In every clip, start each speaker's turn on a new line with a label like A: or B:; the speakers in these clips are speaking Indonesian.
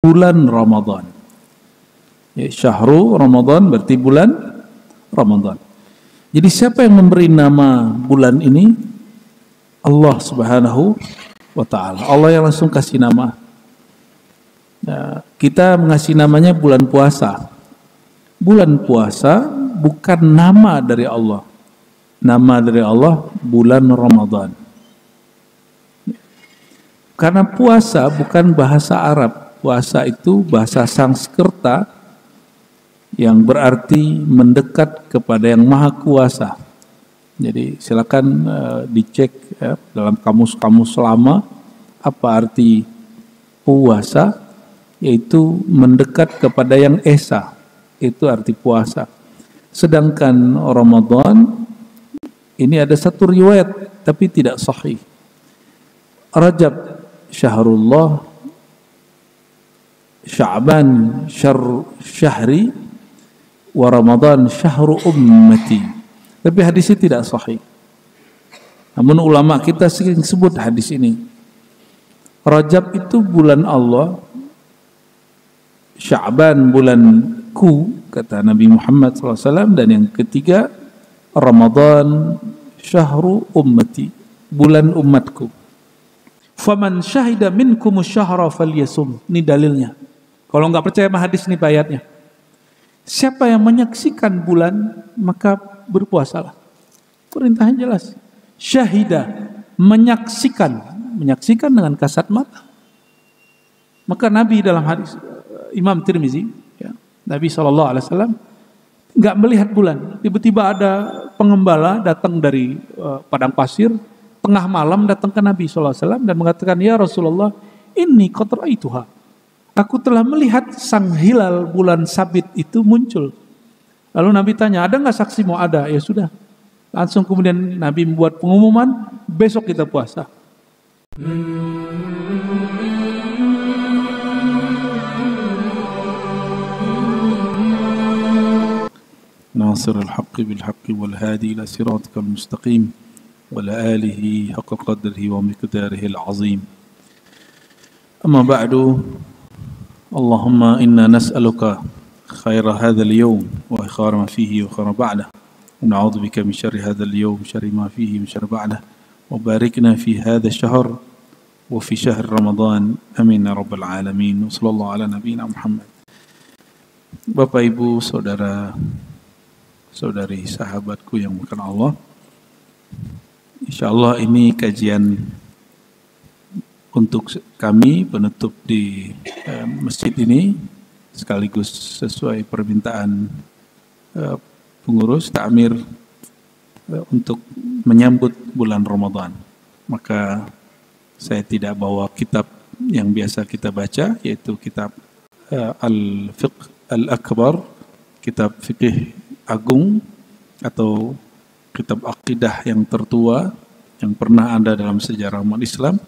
A: bulan Ramadan. Ya, syahru Ramadan berarti bulan Ramadan. Jadi siapa yang memberi nama bulan ini? Allah Subhanahu wa ta'ala. Allah yang langsung kasih nama. Ya, kita mengasih namanya bulan puasa. Bulan puasa bukan nama dari Allah. Nama dari Allah bulan Ramadan. Karena puasa bukan bahasa Arab. Puasa itu bahasa Sanskerta yang berarti mendekat kepada yang maha kuasa. Jadi silakan dicek ya, dalam kamus-kamus lama apa arti puasa, yaitu mendekat kepada yang esa. Itu arti puasa. Sedangkan Ramadan ini ada satu riwayat tapi tidak sahih. Rajab syahrullah, Sya'ban syahri, wa Ramadan syahru ummati. Tapi hadis ini tidak sahih. Namun ulama kita sering sebut hadis ini. Rajab itu bulan Allah, Sya'ban bulanku, kata Nabi Muhammad SAW, dan yang ketiga Ramadan syahru ummati, bulan umatku. Faman syahida minkumus syahra falyasum. Ini dalilnya. Kalau nggak percaya sama hadis ini ayatnya. Siapa yang menyaksikan bulan maka berpuasalah. Perintahnya jelas. Syahida, menyaksikan dengan kasat mata. Maka Nabi dalam hadis Imam Tirmizi, ya, Nabi SAW nggak melihat bulan. Tiba-tiba ada pengembala datang dari padang pasir. Tengah malam datang ke Nabi SAW dan mengatakan, ya Rasulullah, ini qad ra'aituha. Aku telah melihat sang hilal bulan sabit itu muncul. Lalu Nabi tanya, ada nggak saksi? Mau ada? Ya sudah. Langsung kemudian Nabi membuat pengumuman, besok kita puasa. Nasirul haqqi bil haqqi wal hadi ila siratikal mustaqim. وعلى آله حق قدره ومقداره العظيم أما بعد اللهم إنا نسألك خير هذا اليوم وخير ما فيه وخير بعده ونعوذ بك من شر هذا اليوم شر ما فيه ومن شر بعده وباركنا في هذا الشهر وفي شهر رمضان آمين يا رب العالمين وصلى الله على نبينا محمد. Bapak Ibu, saudara saudari sahabatku yang bukan Allah, InsyaAllah ini kajian untuk kami penutup di masjid ini, sekaligus sesuai permintaan pengurus takmir untuk menyambut bulan Ramadan. Maka saya tidak bawa kitab yang biasa kita baca, yaitu kitab Al-Fiqh Al-Akbar, kitab fikih agung atau kitab akidah yang tertua yang pernah ada dalam sejarah umat Islam.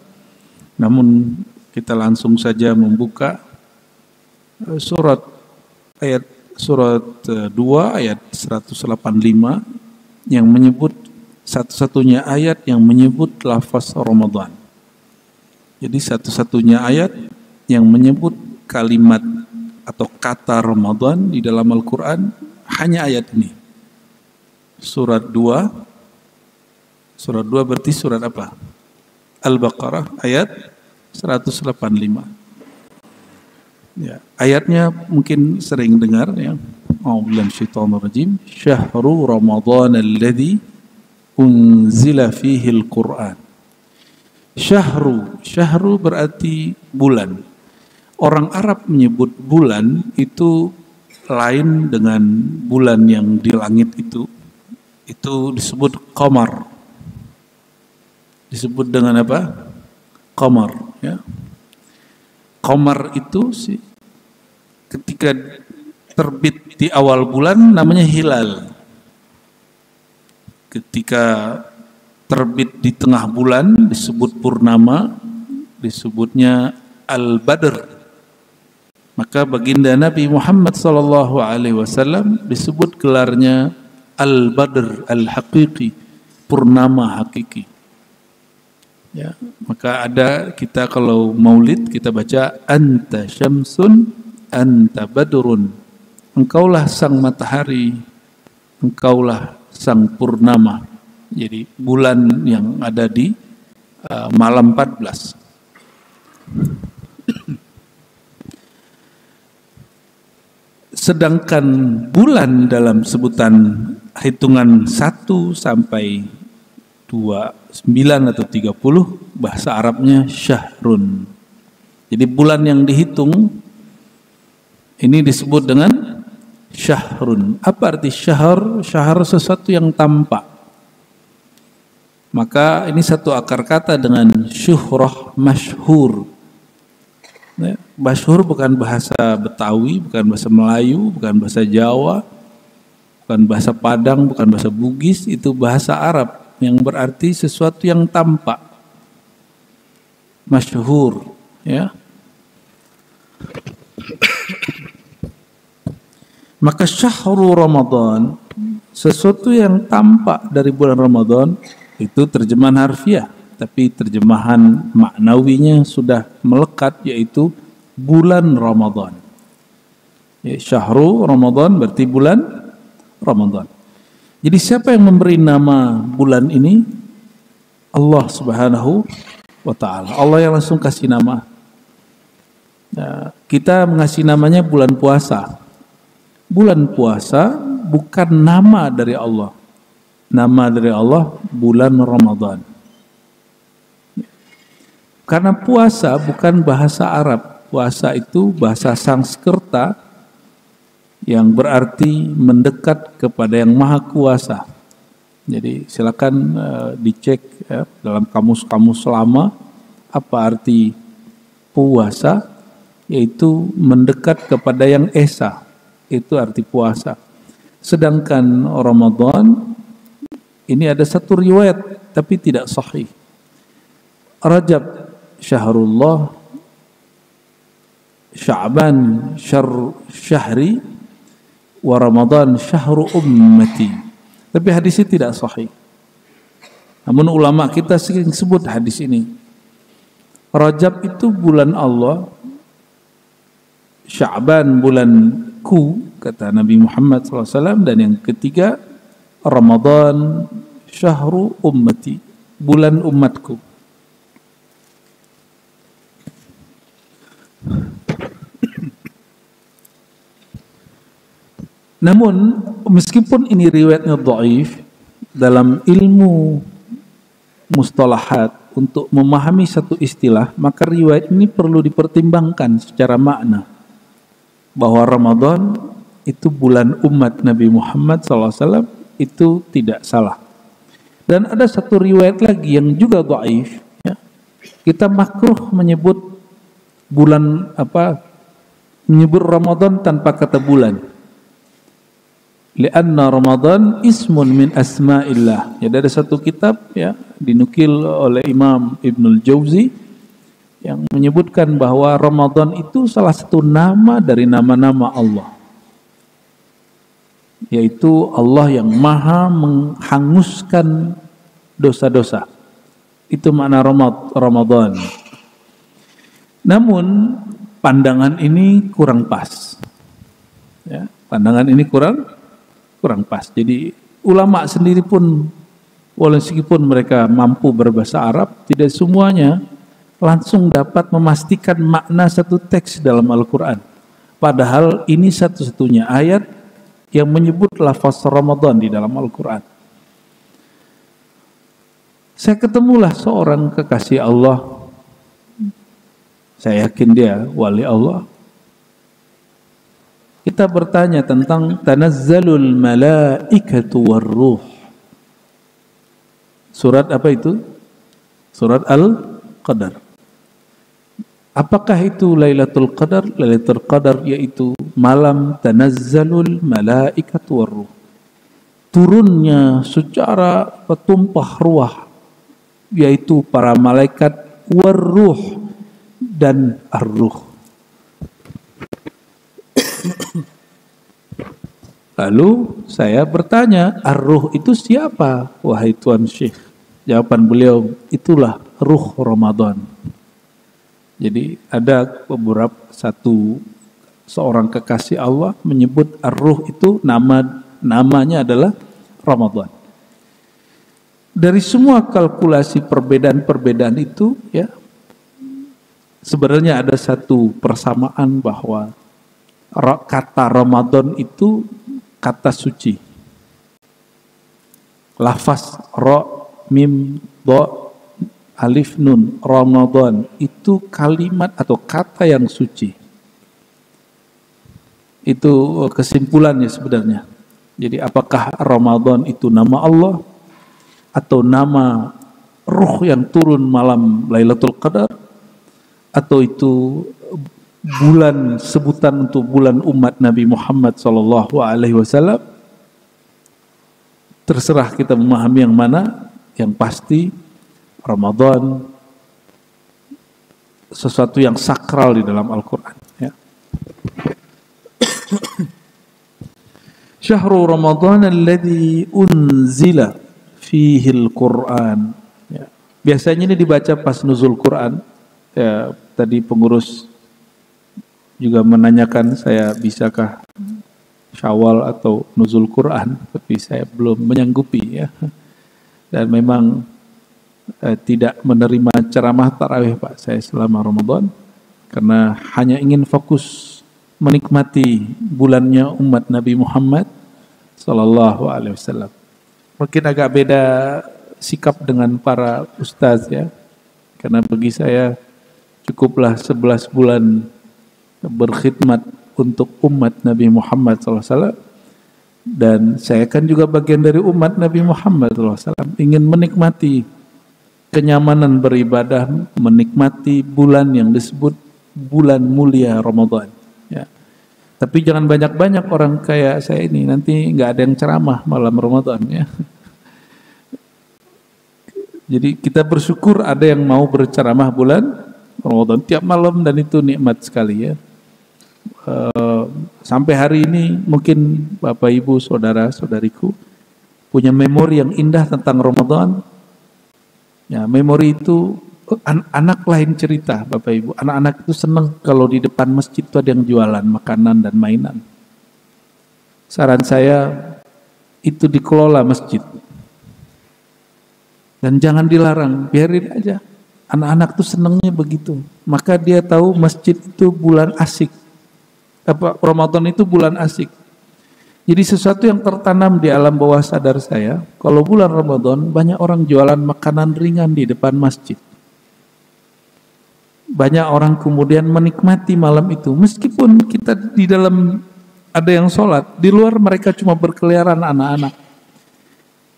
A: Namun kita langsung saja membuka surat 2 ayat 185 yang menyebut satu-satunya ayat yang menyebut lafaz Ramadan. Jadi satu-satunya ayat yang menyebut kalimat atau kata Ramadan di dalam Al-Quran hanya ayat ini. Surat 2 berarti surat apa? Al-Baqarah ayat 185. Ya, ayatnya mungkin sering dengar ya. A'udzubillahi minasyaitonir rajim. Syahrul Ramadan alladzi unzila fihi al-Qur'an. Syahru berarti bulan. Orang Arab menyebut bulan itu lain dengan bulan yang di langit itu. Itu disebut qamar. Disebut dengan apa? Qamar, ya. Qamar itu ketika terbit di awal bulan namanya hilal. Ketika terbit di tengah bulan disebut purnama, disebutnya al-badr. Maka baginda Nabi Muhammad SAW disebut gelarnya Al-Badr Al-Haqiqi, purnama hakiki. Ya, maka ada kita kalau maulid kita baca anta syamsun anta badrun. Engkaulah sang matahari, engkaulah sang purnama. Jadi bulan yang ada di malam 14. Sedangkan bulan dalam sebutan hitungan 1 sampai 29 atau 30 bahasa Arabnya syahrun. Jadi bulan yang dihitung ini disebut dengan syahrun. Apa arti syahr? Syahr sesuatu yang tampak. Maka ini satu akar kata dengan syuhrah masyhur. Ya, masyhur bukan bahasa Betawi, bukan bahasa Melayu, bukan bahasa Jawa, bukan bahasa Padang, bukan bahasa Bugis, itu bahasa Arab yang berarti sesuatu yang tampak. Masyhur, ya. Maka syahrul Ramadan, sesuatu yang tampak dari bulan Ramadan, itu terjemahan harfiah, tapi terjemahan maknawinya sudah melekat, yaitu bulan Ramadan. Ya, syahrul Ramadan berarti bulan Ramadan. Jadi siapa yang memberi nama bulan ini? Allah Subhanahu wa ta'ala. Allah yang langsung kasih nama. Nah, kita mengasih namanya bulan puasa. Bulan puasa bukan nama dari Allah. Nama dari Allah bulan Ramadan. Karena puasa bukan bahasa Arab. Puasa itu bahasa Sanskerta yang berarti mendekat kepada yang maha kuasa. Jadi silakan dicek ya, dalam kamus-kamus lama apa arti puasa, yaitu mendekat kepada yang esa. Itu arti puasa. Sedangkan Ramadan ini ada satu riwayat tapi tidak sahih. Rajab syahrullah, Sya'ban syahri, wa Ramadan syahru ummati. Tapi hadis ini tidak sahih. Namun ulama kita sering sebut hadis ini. Rajab itu bulan Allah, Sya'ban bulanku, kata Nabi Muhammad SAW, dan yang ketiga Ramadan syahru ummati, bulan umatku. Namun meskipun ini riwayatnya dhaif, dalam ilmu mustalahat untuk memahami satu istilah, maka riwayat ini perlu dipertimbangkan secara makna bahwa Ramadan itu bulan umat Nabi Muhammad SAW, itu tidak salah. Dan ada satu riwayat lagi yang juga dhaif, ya. Kita makruh menyebut bulan menyebut Ramadan tanpa kata bulan. Lianna Ramadan ismun min asma'illah. Jadi ada satu kitab ya dinukil oleh Imam Ibnul Jauzi yang menyebutkan bahwa Ramadan itu salah satu nama dari nama-nama Allah. Yaitu Allah yang maha menghanguskan dosa-dosa. Itu makna Ramadan. Namun pandangan ini kurang pas. Ya, pandangan ini kurang pas. Jadi ulama sendiri pun walaupun mereka mampu berbahasa Arab, tidak semuanya langsung dapat memastikan makna satu teks dalam Al-Quran. Padahal ini satu-satunya ayat yang menyebut lafaz Ramadan di dalam Al-Quran. Saya ketemulah seorang kekasih Allah. Saya yakin dia wali Allah. Kita bertanya tentang tanazzalul malaikatu warruh. Surat apa itu? Surat Al-Qadar. Apakah itu Lailatul Qadar? Lailatul Qadar yaitu malam tanazzalul malaikatu warruh. Turunnya secara petumpah ruah, yaitu para malaikat warruh dan ar-ruh. Lalu saya bertanya, ar-ruh itu siapa? Wahai Tuan Syekh. Jawaban beliau, itulah ruh Ramadan. Jadi ada beberapa seorang kekasih Allah menyebut ar-ruh itu namanya adalah Ramadan. Dari semua kalkulasi perbedaan-perbedaan itu ya, sebenarnya ada satu persamaan bahwa kata Ramadan itu kata suci. Lafaz ra, mim, dha, alif, nun, Ramadan itu kalimat atau kata yang suci. Itu kesimpulannya sebenarnya. Jadi apakah Ramadan itu nama Allah atau nama ruh yang turun malam Lailatul Qadar, atau itu bulan sebutan untuk bulan umat Nabi Muhammad SAW, terserah kita memahami yang mana. Yang pasti Ramadan sesuatu yang sakral di dalam Al-Quran ya. Syahrul Ramadan alladzi unzila fihi al-Quran ya. Biasanya ini dibaca pas nuzul Quran ya. Tadi pengurus juga menanyakan saya bisakah Syawal atau nuzul Quran, tapi saya belum menyanggupi ya. Dan memang tidak menerima ceramah tarawih Pak saya selama Ramadan, karena hanya ingin fokus menikmati bulannya umat Nabi Muhammad Sallallahu Alaihi Wasallam. Mungkin agak beda sikap dengan para ustaz ya, karena bagi saya cukuplah 11 bulan berkhidmat untuk umat Nabi Muhammad SAW, dan saya kan juga bagian dari umat Nabi Muhammad SAW, ingin menikmati kenyamanan beribadah, menikmati bulan yang disebut bulan mulia Ramadan ya. Tapi jangan banyak-banyak orang kayak saya ini, nanti nggak ada yang ceramah malam Ramadan ya. Jadi kita bersyukur ada yang mau berceramah bulan Ramadan tiap malam, dan itu nikmat sekali ya. Sampai hari ini mungkin Bapak Ibu saudara-saudariku punya memori yang indah tentang Ramadan ya. Memori itu anak lain cerita Bapak Ibu. Anak-anak itu senang kalau di depan masjid itu ada yang jualan makanan dan mainan. Saran saya itu dikelola masjid dan jangan dilarang, biarin aja. Anak-anak tuh senangnya begitu. Maka dia tahu masjid itu bulan asik. Ramadan itu bulan asik. Jadi sesuatu yang tertanam di alam bawah sadar saya, kalau bulan Ramadan banyak orang jualan makanan ringan di depan masjid. Banyak orang kemudian menikmati malam itu, meskipun kita di dalam ada yang sholat, di luar mereka cuma berkeliaran anak-anak.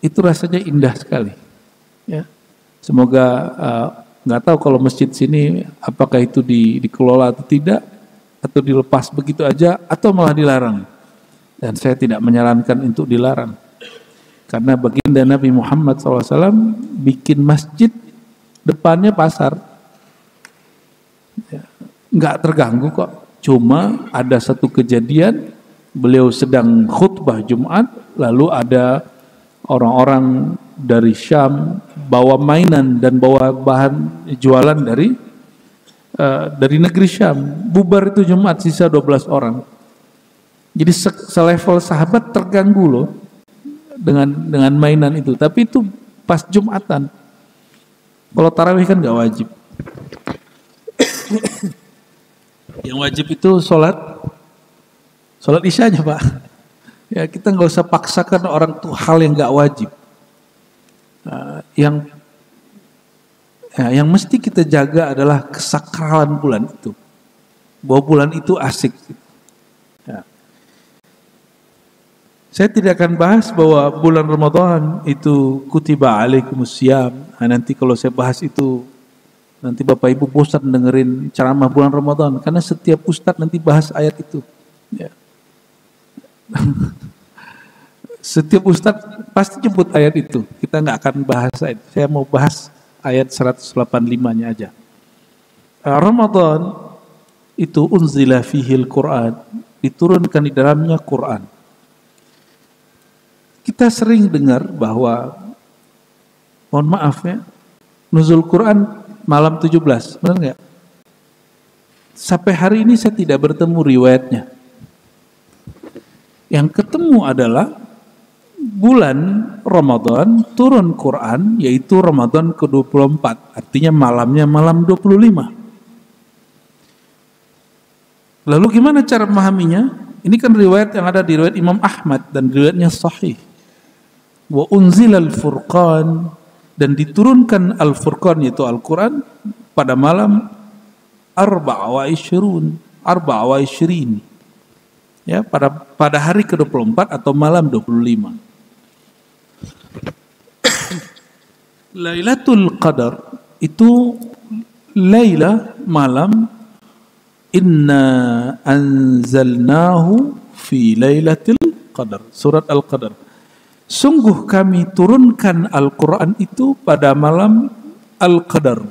A: Itu rasanya indah sekali. Ya. Semoga nggak tahu kalau masjid sini apakah itu dikelola atau tidak, atau dilepas begitu aja, atau malah dilarang. Dan saya tidak menyarankan untuk dilarang, karena baginda Nabi Muhammad SAW bikin masjid depannya pasar ya, nggak terganggu kok. Cuma ada satu kejadian, beliau sedang khutbah Jumat, lalu ada orang-orang dari Syam bawa mainan dan bawa bahan jualan dari negeri Syam. Bubar itu Jumat, sisa 12 orang. Jadi selevel sahabat terganggu loh dengan mainan itu. Tapi itu pas Jumatan. Kalau tarawih kan nggak wajib. Yang wajib itu sholat isya aja Pak. Ya kita nggak usah paksakan orang tuh hal yang nggak wajib. Yang mesti kita jaga adalah kesakralan bulan itu. Bahwa bulan itu asik. Ya. Saya tidak akan bahas bahwa bulan Ramadan itu kutiba alaikumusiyam. Nanti kalau saya bahas itu, nanti Bapak Ibu bosan dengerin ceramah bulan Ramadan. Karena setiap ustadz nanti bahas ayat itu. Ya. Setiap ustadz pasti jemput ayat itu. Kita nggak akan bahas ayat. Saya mau bahas ayat 185-nya aja. Ramadan itu unzila fihil Quran, diturunkan di dalamnya Quran. Kita sering dengar bahwa, mohon maaf ya, nuzul Quran malam 17, benar nggak? Sampai hari ini saya tidak bertemu riwayatnya. Yang ketemu adalah bulan Ramadan turun Quran, yaitu Ramadan ke-24, artinya malamnya malam 25. Lalu gimana cara memahaminya? Ini kan riwayat yang ada di riwayat Imam Ahmad dan riwayatnya sahih. Wa unzilal furqan, dan diturunkan Al-Furqan yaitu Al-Quran pada malam 24, ya, pada hari ke-24 atau malam 25. Lailatul Qadar itu Laila malam. Inna anzalnahu fi lailatul qadar. Surat Al-Qadar. Sungguh kami turunkan Al-Quran itu pada malam Al-Qadar.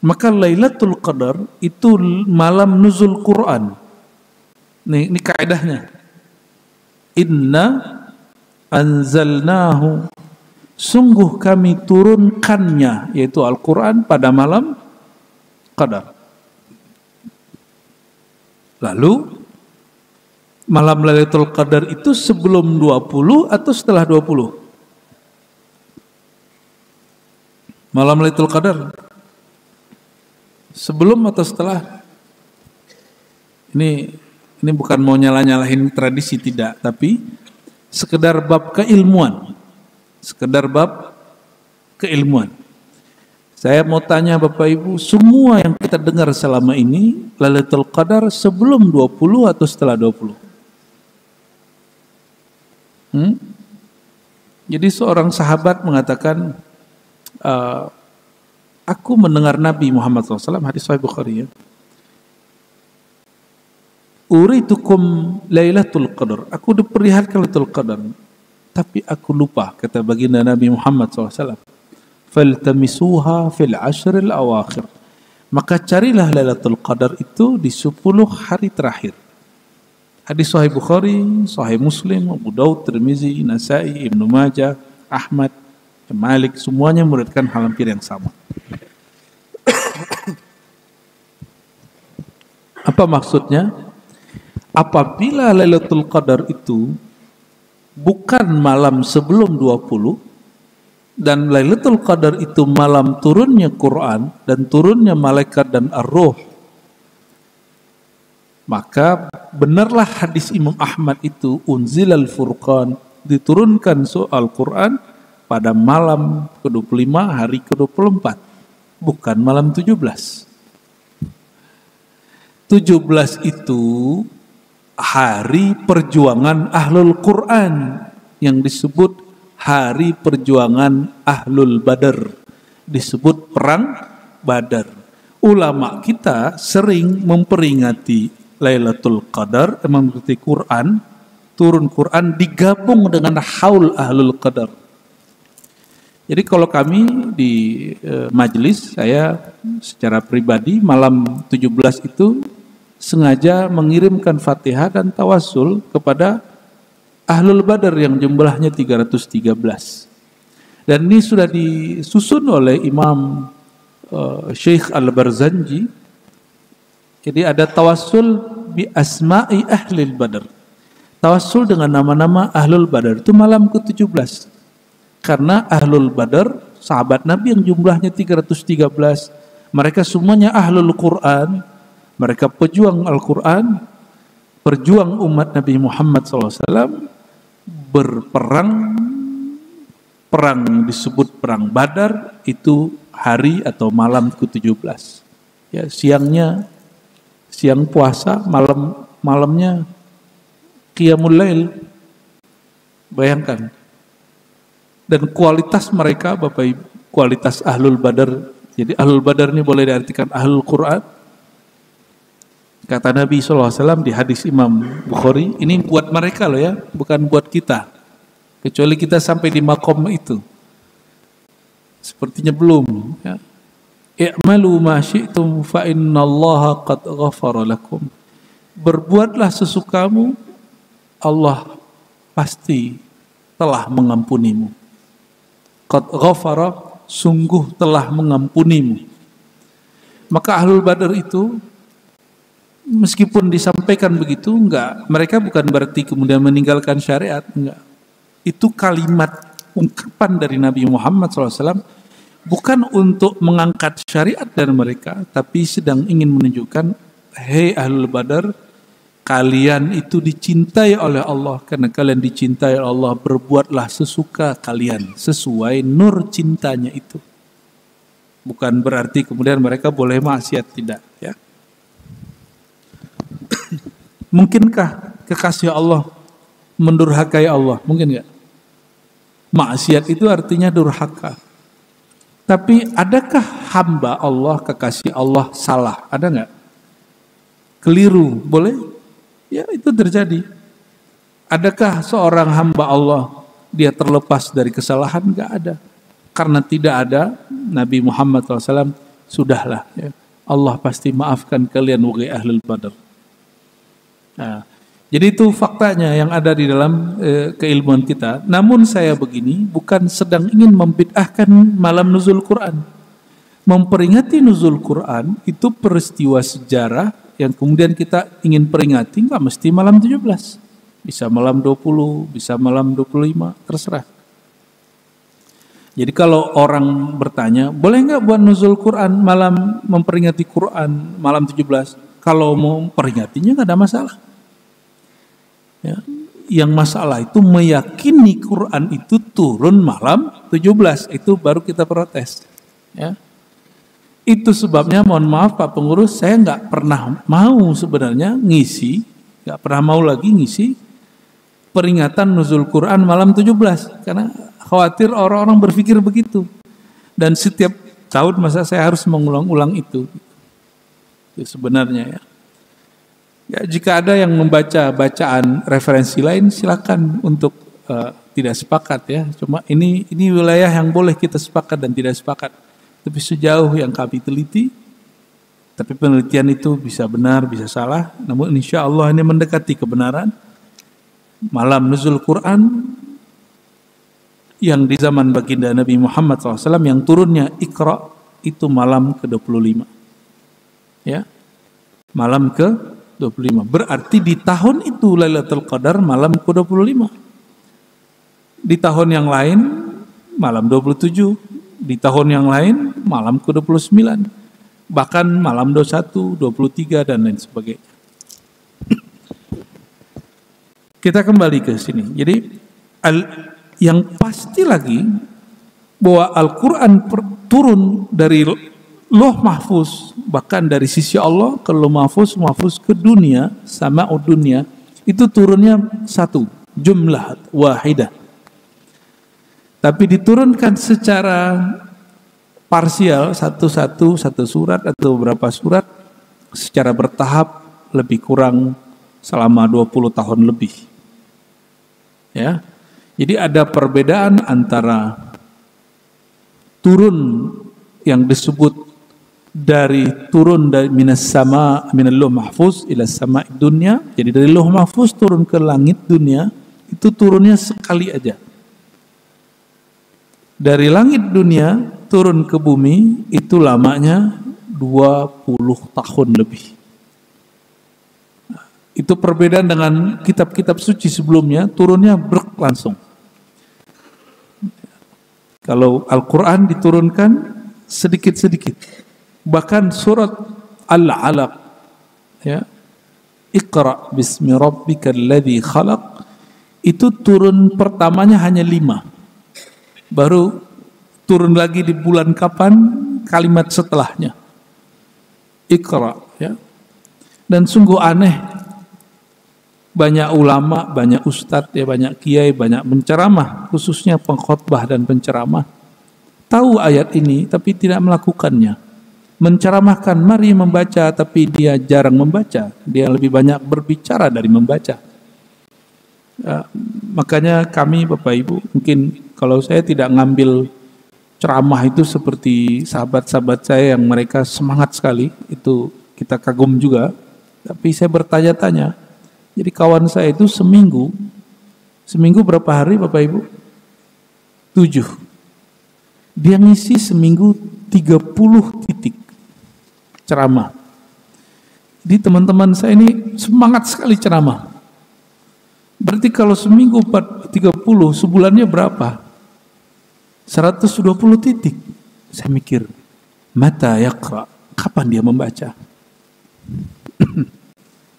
A: Maka Lailatul Qadar itu malam nuzul Quran. Ini kaidahnya. Inna anzalnahu. Sungguh kami turunkannya, yaitu Al-Quran pada malam Qadar. Lalu malam Lailatul Qadar itu sebelum 20 atau setelah 20? Malam Lailatul Qadar sebelum atau setelah? Ini bukan mau nyalahin tradisi, tidak, tapi sekedar bab keilmuan. Sekedar bab keilmuan. Saya mau tanya Bapak Ibu, semua yang kita dengar selama ini, Lailatul Qadar sebelum 20 atau setelah 20? Jadi seorang sahabat mengatakan, aku mendengar Nabi Muhammad SAW, hadis Sahih Bukhari, ya, uritukum Lailatul Qadar, aku diperlihatkan Lailatul Qadar, tapi aku lupa, kata baginda Nabi Muhammad SAW. Faltamisuha fil ashril awakhir, maka carilah Lailatul Qadar itu di 10 hari terakhir. Hadis Sahih Bukhari, Sahih Muslim, Abu Daud, Tirmizi, Nasai, Ibnu Majah, Ahmad, Malik, semuanya meriwayatkan hal hampir yang sama. Apa maksudnya? Apabila Lailatul Qadar itu bukan malam sebelum 20, dan Lailatul Qadar itu malam turunnya Quran dan turunnya malaikat dan ar-ruh, maka benarlah hadis Imam Ahmad itu, unzilal furqan, diturunkan soal Quran pada malam ke-25 hari ke-24, bukan malam 17. 17 itu hari perjuangan Ahlul Quran yang disebut hari perjuangan Ahlul Badar, disebut perang Badar. Ulama kita sering memperingati Lailatul Qadar, memperingati Quran, turun Quran digabung dengan haul Ahlul Qadar. Jadi kalau kami di majelis, saya secara pribadi malam 17 itu sengaja mengirimkan Fatihah dan tawassul kepada Ahlul Badar yang jumlahnya 313. Dan ini sudah disusun oleh Imam Syekh Al-Barzanji. Jadi ada tawassul bi asma'i Ahlul Badar. Tawassul dengan nama-nama Ahlul Badar itu malam ke-17. Karena Ahlul Badar, sahabat Nabi yang jumlahnya 313, mereka semuanya Ahlul Quran, mereka pejuang Al-Quran, perjuang umat Nabi Muhammad SAW, berperang, perang yang disebut perang Badar itu hari atau malam ke-17. Ya, siang puasa, malamnya Qiyamul Lail. Bayangkan. Dan kualitas mereka, Bapak Ibu, kualitas Ahlul Badar. Jadi Ahlul Badar ini boleh diartikan Ahlul Quran. Kata Nabi SAW di hadis Imam Bukhari, ini buat mereka loh ya, bukan buat kita. Kecuali kita sampai di makom itu. Sepertinya belum. Ya. I'malu ma syi'tum fa innallaha qad ghafara lakum. Berbuatlah sesukamu, Allah pasti telah mengampunimu. Qad ghafara, sungguh telah mengampunimu. Maka Ahlul Badar itu meskipun disampaikan begitu, mereka bukan berarti kemudian meninggalkan syariat, enggak. Itu kalimat ungkapan dari Nabi Muhammad SAW bukan untuk mengangkat syariat dari mereka, tapi sedang ingin menunjukkan, hei Ahlul Badar, kalian itu dicintai oleh Allah. Karena kalian dicintai oleh Allah, berbuatlah sesuka kalian sesuai nur cintanya itu. Bukan berarti kemudian mereka boleh maksiat, tidak, ya. Mungkinkah kekasih Allah mendurhakai Allah? Mungkin enggak? Maksiat itu artinya durhaka. Tapi adakah hamba Allah, kekasih Allah salah? Ada enggak? Keliru, boleh? Ya, itu terjadi. Adakah seorang hamba Allah dia terlepas dari kesalahan? Enggak ada. Karena tidak ada, Nabi Muhammad SAW, sudahlah, ya, Allah pasti maafkan kalian wahai Ahlul Badar. Nah, jadi itu faktanya yang ada di dalam keilmuan kita. Namun saya begini, bukan sedang ingin membid'ahkan malam nuzul Quran. Memperingati nuzul Quran itu peristiwa sejarah yang kemudian kita ingin peringati, nggak mesti malam 17. Bisa malam 20, bisa malam 25, terserah. Jadi kalau orang bertanya, boleh nggak buat nuzul Quran malam memperingati Quran malam 17? Kalau mau peringatinya nggak ada masalah. Ya. Yang masalah itu meyakini Quran itu turun malam 17, itu baru kita protes. Ya. Itu sebabnya, mohon maaf Pak Pengurus, saya nggak pernah mau sebenarnya ngisi, nggak pernah mau lagi ngisi peringatan nuzul Quran malam 17, karena khawatir orang-orang berpikir begitu. Dan setiap tahun masa saya harus mengulang-ulang itu. Itu sebenarnya, ya. Ya, jika ada yang membaca bacaan referensi lain, silakan untuk tidak sepakat, ya. Cuma ini wilayah yang boleh kita sepakat dan tidak sepakat. Tapi sejauh yang kami teliti, tapi penelitian itu bisa benar, bisa salah. Namun insya Allah ini mendekati kebenaran. Malam nuzul Quran yang di zaman baginda Nabi Muhammad SAW yang turunnya Iqra itu malam ke-25. Ya. Malam ke-25. Berarti di tahun itu Lailatul Qadar malam ke-25. Di tahun yang lain malam 27. Di tahun yang lain malam ke-29. Bahkan malam 21, 23 dan lain sebagainya. Kita kembali ke sini. Jadi yang pasti lagi bahwa Al-Quran turun dari Loh Mahfuz, bahkan dari sisi Allah ke Loh Mahfuz, Mahfuz ke dunia, sama'ud dunia, itu turunnya satu, jumlah wahidah. Tapi diturunkan secara parsial, satu surat atau beberapa surat, secara bertahap lebih kurang selama 20 tahun lebih. Ya. Jadi ada perbedaan antara turun yang disebut turun dari minas sama minal Lauh Mahfuz ila sama'id dunya. Jadi dari Lauh Mahfuz turun ke langit dunia itu turunnya sekali aja. Dari langit dunia turun ke bumi itu lamanya 20 tahun lebih. Itu perbedaan dengan kitab-kitab suci sebelumnya, turunnya langsung. Kalau Al-Quran diturunkan sedikit-sedikit. Bahkan surat Al-Alaq, ya, Iqra bismi rabbikal ladzi khalaq, itu turun pertamanya hanya 5. Baru turun lagi di bulan kapan? Kalimat setelahnya. Iqra, ya. Dan sungguh aneh, banyak ulama, banyak ustadz, ya, banyak kiai, banyak penceramah, khususnya pengkhotbah dan penceramah, tahu ayat ini tapi tidak melakukannya. Menceramahkan, mari membaca, tapi dia jarang membaca. Dia lebih banyak berbicara dari membaca. Makanya kami Bapak Ibu, mungkin kalau saya tidak ngambil ceramah itu seperti sahabat-sahabat saya yang mereka semangat sekali, itu kita kagum juga. Tapi saya bertanya-tanya, jadi kawan saya itu seminggu berapa hari Bapak Ibu? 7. Dia ngisi seminggu 30 titik ceramah. Jadi teman-teman saya ini semangat sekali ceramah. Berarti kalau seminggu 30, sebulannya berapa? 120 titik. Saya mikir, mata yaqra, kapan dia membaca?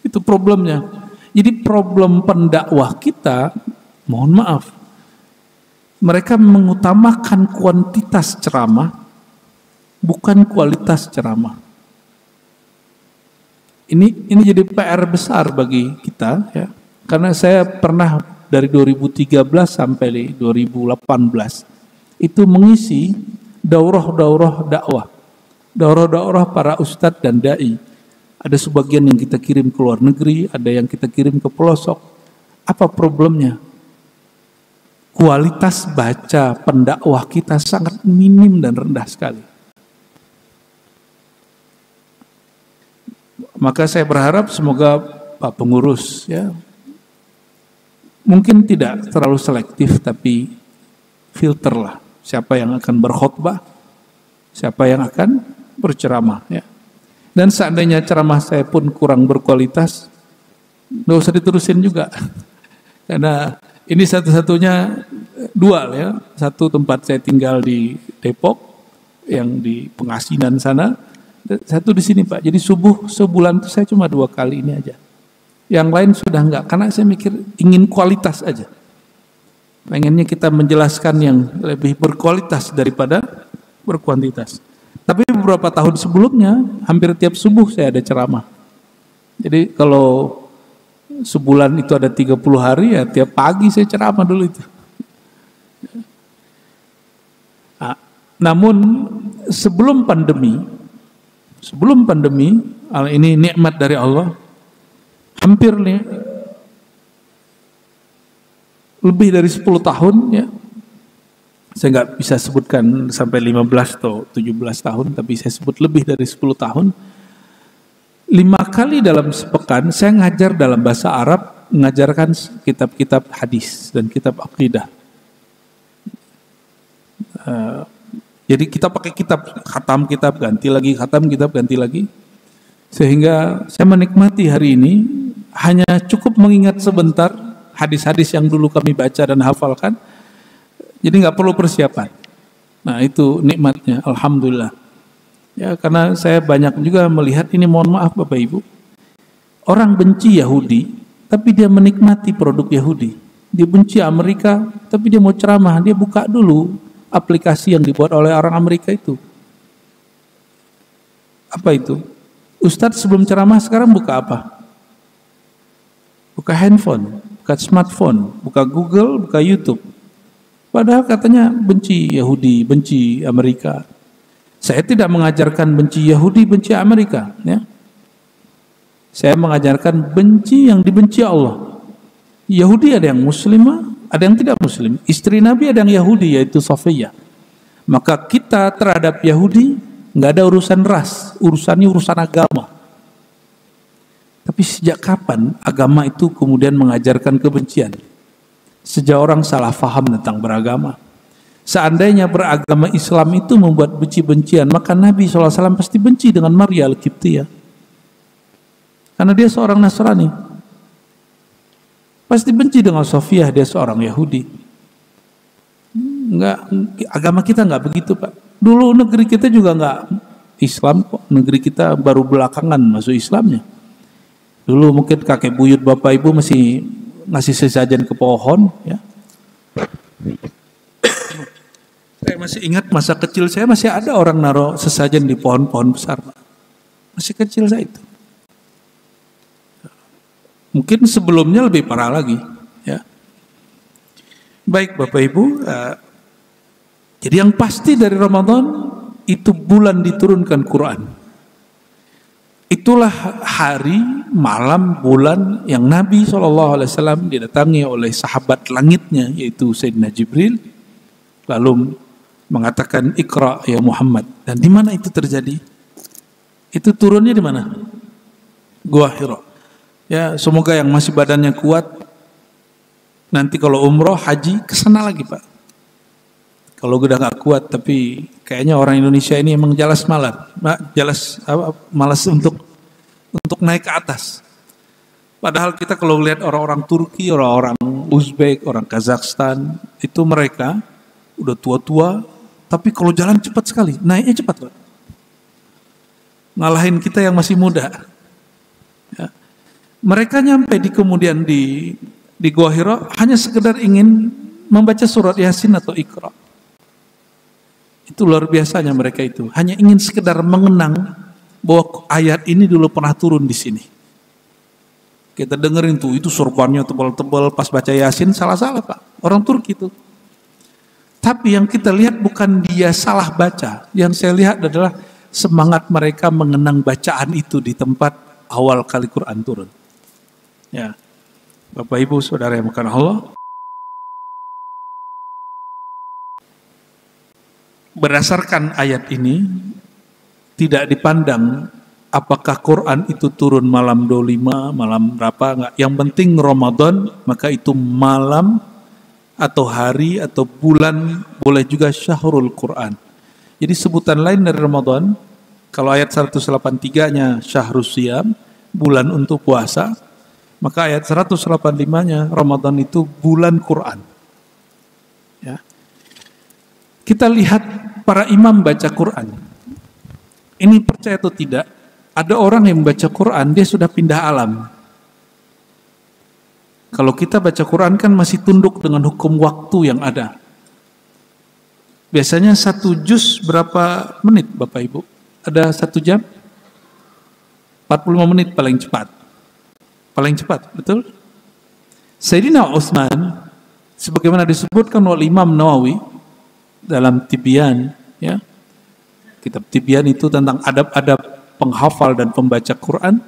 A: Itu problemnya. Jadi problem pendakwah kita, mohon maaf, mereka mengutamakan kuantitas ceramah, bukan kualitas ceramah. Ini jadi PR besar bagi kita, ya. Karena saya pernah dari 2013 sampai 2018 itu mengisi daurah-daurah dakwah, daurah-daurah para ustadz dan dai. Ada sebagian yang kita kirim ke luar negeri, ada yang kita kirim ke pelosok. Apa problemnya? Kualitas baca pendakwah kita sangat minim dan rendah sekali. Maka saya berharap semoga Pak Pengurus, ya, mungkin tidak terlalu selektif, tapi filterlah siapa yang akan berkhutbah, siapa yang akan berceramah, ya. Dan seandainya ceramah saya pun kurang berkualitas, nggak usah diterusin juga. Karena ini satu-satunya dual, ya. Satu tempat saya tinggal di Depok, yang di Pengasinan sana, satu di sini Pak. Jadi subuh sebulan itu saya cuma 2 kali ini aja. Yang lain sudah enggak, karena saya mikir ingin kualitas aja. Pengennya kita menjelaskan yang lebih berkualitas daripada berkuantitas. Tapi beberapa tahun sebelumnya, hampir tiap subuh saya ada ceramah. Jadi kalau sebulan itu ada 30 hari, ya tiap pagi saya ceramah dulu itu. Nah, namun sebelum pandemi, ini nikmat dari Allah, hampir nih lebih dari 10 tahun, ya. Saya nggak bisa sebutkan sampai 15 atau 17 tahun, tapi saya sebut lebih dari 10 tahun. 5 kali dalam sepekan saya ngajar dalam bahasa Arab, mengajarkan kitab-kitab hadis dan kitab akidah. Jadi kita pakai khatam kitab, ganti lagi, khatam kitab, ganti lagi. Sehingga saya menikmati hari ini, hanya cukup mengingat sebentar hadis-hadis yang dulu kami baca dan hafalkan. Jadi nggak perlu persiapan. Nah itu nikmatnya, alhamdulillah. Ya, karena saya banyak juga melihat ini, mohon maaf Bapak Ibu, orang benci Yahudi, tapi dia menikmati produk Yahudi. Dia benci Amerika, tapi dia mau ceramah, dia buka dulu aplikasi yang dibuat oleh orang Amerika itu. Apa itu? Ustadz sebelum ceramah sekarang buka apa? Buka handphone, buka smartphone, buka Google, buka YouTube. Padahal katanya benci Yahudi, benci Amerika. Saya tidak mengajarkan benci Yahudi, benci Amerika, ya. Saya mengajarkan benci yang dibenci Allah. Yahudi ada yang muslimah, ada yang tidak muslim. Istri Nabi ada yang Yahudi, yaitu Safiyah. Maka kita terhadap Yahudi nggak ada urusan ras, urusannya urusan agama. Tapi sejak kapan agama itu kemudian mengajarkan kebencian? Sejak orang salah faham tentang beragama. Seandainya beragama Islam itu membuat benci-bencian, maka Nabi SAW pasti benci dengan Maria Al-Qibtiyah. Karena dia seorang Nasrani. Pasti benci dengan Sofiyah, dia seorang Yahudi. Enggak, agama kita enggak begitu Pak. Dulu negeri kita juga enggak Islam kok. Negeri kita baru belakangan masuk Islamnya. Dulu mungkin kakek buyut bapak ibu masih ngasih sesajen ke pohon, ya. Saya masih ingat masa kecil saya masih ada orang naruh sesajen di pohon-pohon besar, Pak. Masih kecil saya itu. Mungkin sebelumnya lebih parah lagi, ya. Baik Bapak Ibu, jadi yang pasti dari Ramadan itu bulan diturunkan Quran. Itulah hari, malam, bulan yang Nabi SAW didatangi oleh sahabat langitnya, yaitu Sayyidina Jibril, lalu mengatakan Iqra ya Muhammad. Dan di mana itu terjadi? Itu turunnya di mana? Gua Hira. Ya, semoga yang masih badannya kuat nanti kalau umroh, haji, kesana lagi Pak. Kalau udah nggak kuat, tapi kayaknya orang Indonesia ini emang malas untuk naik ke atas. Padahal kita kalau lihat orang-orang Turki, orang-orang Uzbek, orang Kazakhstan, itu mereka udah tua-tua, tapi kalau jalan cepat sekali, naiknya cepat, Pak. Ngalahin kita yang masih muda. Ya. Mereka nyampe kemudian di Gua Hira hanya sekedar ingin membaca surat Yasin atau Iqra. Itu luar biasanya mereka itu. Hanya ingin sekedar mengenang bahwa ayat ini dulu pernah turun di sini. Kita dengerin tuh, itu sorbannya tebal-tebal pas baca Yasin, salah-salah Pak. Orang Turki itu. Tapi yang kita lihat bukan dia salah baca. Yang saya lihat adalah semangat mereka mengenang bacaan itu di tempat awal kali Quran turun. Ya, Bapak Ibu Saudara yang bukan Allah. Berdasarkan ayat ini, tidak dipandang apakah Quran itu turun malam 25, malam berapa, enggak. Yang penting Ramadan, maka itu malam atau hari atau bulan, boleh juga syahrul Quran. Jadi sebutan lain dari Ramadan, kalau ayat 183-nya syahrus siyam, bulan untuk puasa, maka ayat 185-nya Ramadan itu bulan Quran. Ya. Kita lihat para imam baca Quran. Ini percaya atau tidak, ada orang yang baca Quran, dia sudah pindah alam. Kalau kita baca Quran kan masih tunduk dengan hukum waktu yang ada. Biasanya 1 juz berapa menit Bapak Ibu? Ada 1 jam? 45 menit paling cepat. Paling cepat, betul? Sayyidina Utsman, sebagaimana disebutkan oleh Imam Nawawi dalam Tibyan, ya. Kitab Tibyan itu tentang adab-adab penghafal dan pembaca Quran.